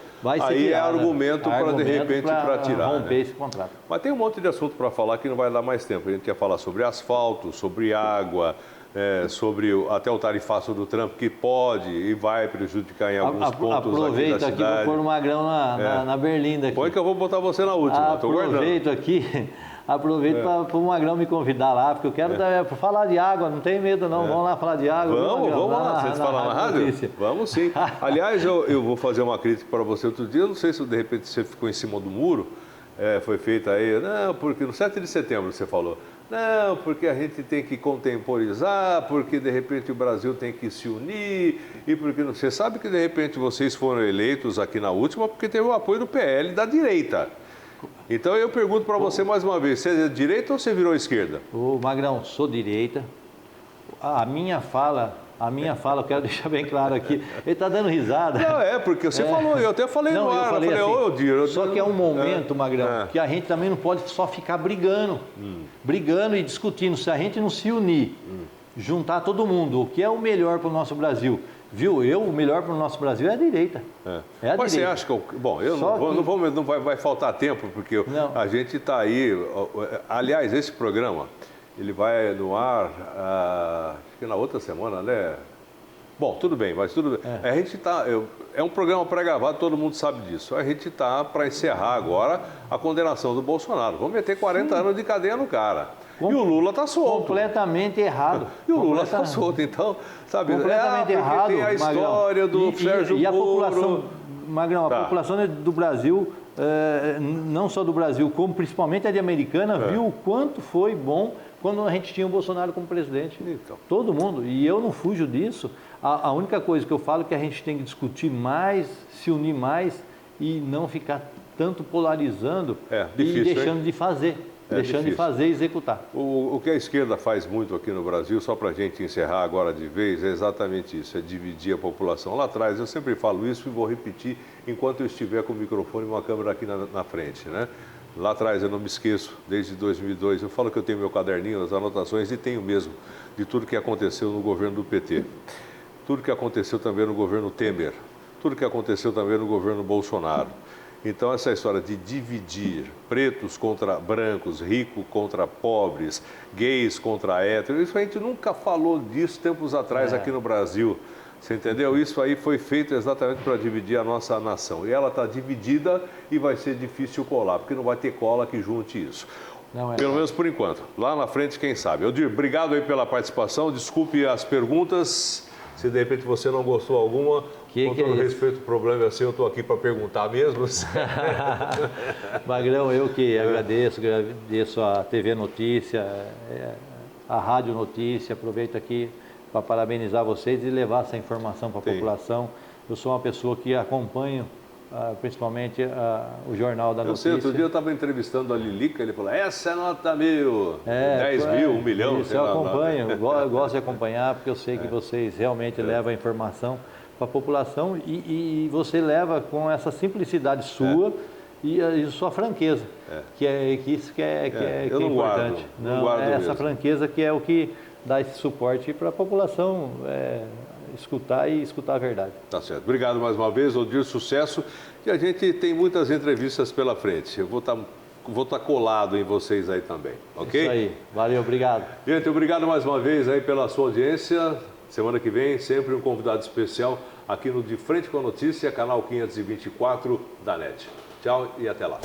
aí é argumento para, de repente, para tirar. Romper esse contrato. Mas tem um monte de assunto para falar que não vai dar mais tempo. A gente quer falar sobre asfalto, sobre água, sobre até o tarifaço do Trump, que pode e vai prejudicar em alguns pontos aqui da cidade. Aproveito aqui para pôr o Magrão na berlinda. Põe que eu vou botar você na última, estou guardando. Aproveito para o Magrão me convidar lá, porque eu quero falar de água, não tem medo não, vamos lá falar de água. Vamos lá, vocês falam na rádio? Notícia. Vamos sim. Aliás, eu vou fazer uma crítica para você outro dia, não sei se de repente você ficou em cima do muro, foi feita aí, não, porque no 7 de setembro você falou, não, porque a gente tem que contemporizar, porque de repente o Brasil tem que se unir, e porque você sabe que de repente vocês foram eleitos aqui na última porque teve o apoio do PL da direita. Então eu pergunto para você mais uma vez, você é de direita ou você virou esquerda? Ô Magrão, sou direita. A minha fala, eu quero deixar bem claro aqui, ele está dando risada. Não, porque você falou, eu até falei no ar, só que é um momento, Magrão, que a gente também não pode só ficar brigando e discutindo. Se a gente não se unir, juntar todo mundo, o que é o melhor para o nosso Brasil? Viu? O melhor para o nosso Brasil é a direita. Mas você acha que... Bom, não vai faltar tempo, porque a gente está aí... Aliás, esse programa, ele vai no ar, acho que na outra semana, né? Bom, tudo bem, mas tudo bem. A gente está... É um programa pré-gravado, todo mundo sabe disso. A gente está para encerrar agora a condenação do Bolsonaro. Vamos meter 40 anos de cadeia no cara. E o Lula está solto. Completamente errado. E o Lula está solto, então, sabe? Completamente errado. Tem a história do Sérgio Moro. E a população Magrão, a população do Brasil, não só do Brasil, como principalmente a de Americana, viu o quanto foi bom quando a gente tinha o Bolsonaro como presidente. Então. Todo mundo. E eu não fujo disso. A única coisa que eu falo é que a gente tem que discutir mais, se unir mais e não ficar tanto polarizando difícil, e deixando de fazer. Deixando de fazer e executar. O que a esquerda faz muito aqui no Brasil, só para a gente encerrar agora de vez, é exatamente isso, é dividir a população. Lá atrás, eu sempre falo isso e vou repetir enquanto eu estiver com o microfone e uma câmera aqui na frente, né? Lá atrás, eu não me esqueço, desde 2002, eu falo que eu tenho meu caderninho, as anotações, e tenho mesmo, de tudo que aconteceu no governo do PT. Tudo que aconteceu também no governo Temer, tudo que aconteceu também no governo Bolsonaro. Então, essa história de dividir pretos contra brancos, ricos contra pobres, gays contra héteros, isso a gente nunca falou disso tempos atrás aqui no Brasil. Você entendeu? Isso aí foi feito exatamente para dividir a nossa nação. E ela está dividida e vai ser difícil colar, porque não vai ter cola que junte isso. Pelo menos por enquanto. Lá na frente, quem sabe. Odir, obrigado aí pela participação. Desculpe as perguntas. Se de repente você não gostou alguma, com todo respeito, o problema é seu, eu estou aqui para perguntar mesmo. Magrão, eu que agradeço a TV Notícia, a Rádio Notícia, aproveito aqui para parabenizar vocês e levar essa informação para a população. Eu sou uma pessoa que acompanho principalmente o Jornal da Notícia. Outro dia eu estava entrevistando a Lilica, ele falou, essa é nota 1000, 10 mil, 1 milhão. Isso, eu acompanho, eu gosto de acompanhar, porque eu sei que vocês realmente levam a informação para a população e você leva com essa simplicidade sua e sua franqueza, que isso que é importante. Não guardo essa mesmo. Franqueza que é o que dá esse suporte para a população escutar e escutar a verdade. Tá certo. Obrigado mais uma vez, Odir, sucesso. E a gente tem muitas entrevistas pela frente. Eu vou estar colado em vocês aí também, ok? Isso aí. Valeu, obrigado. Gente, obrigado mais uma vez aí pela sua audiência. Semana que vem, sempre um convidado especial aqui no De Frente com a Notícia, canal 524 da NET. Tchau e até lá.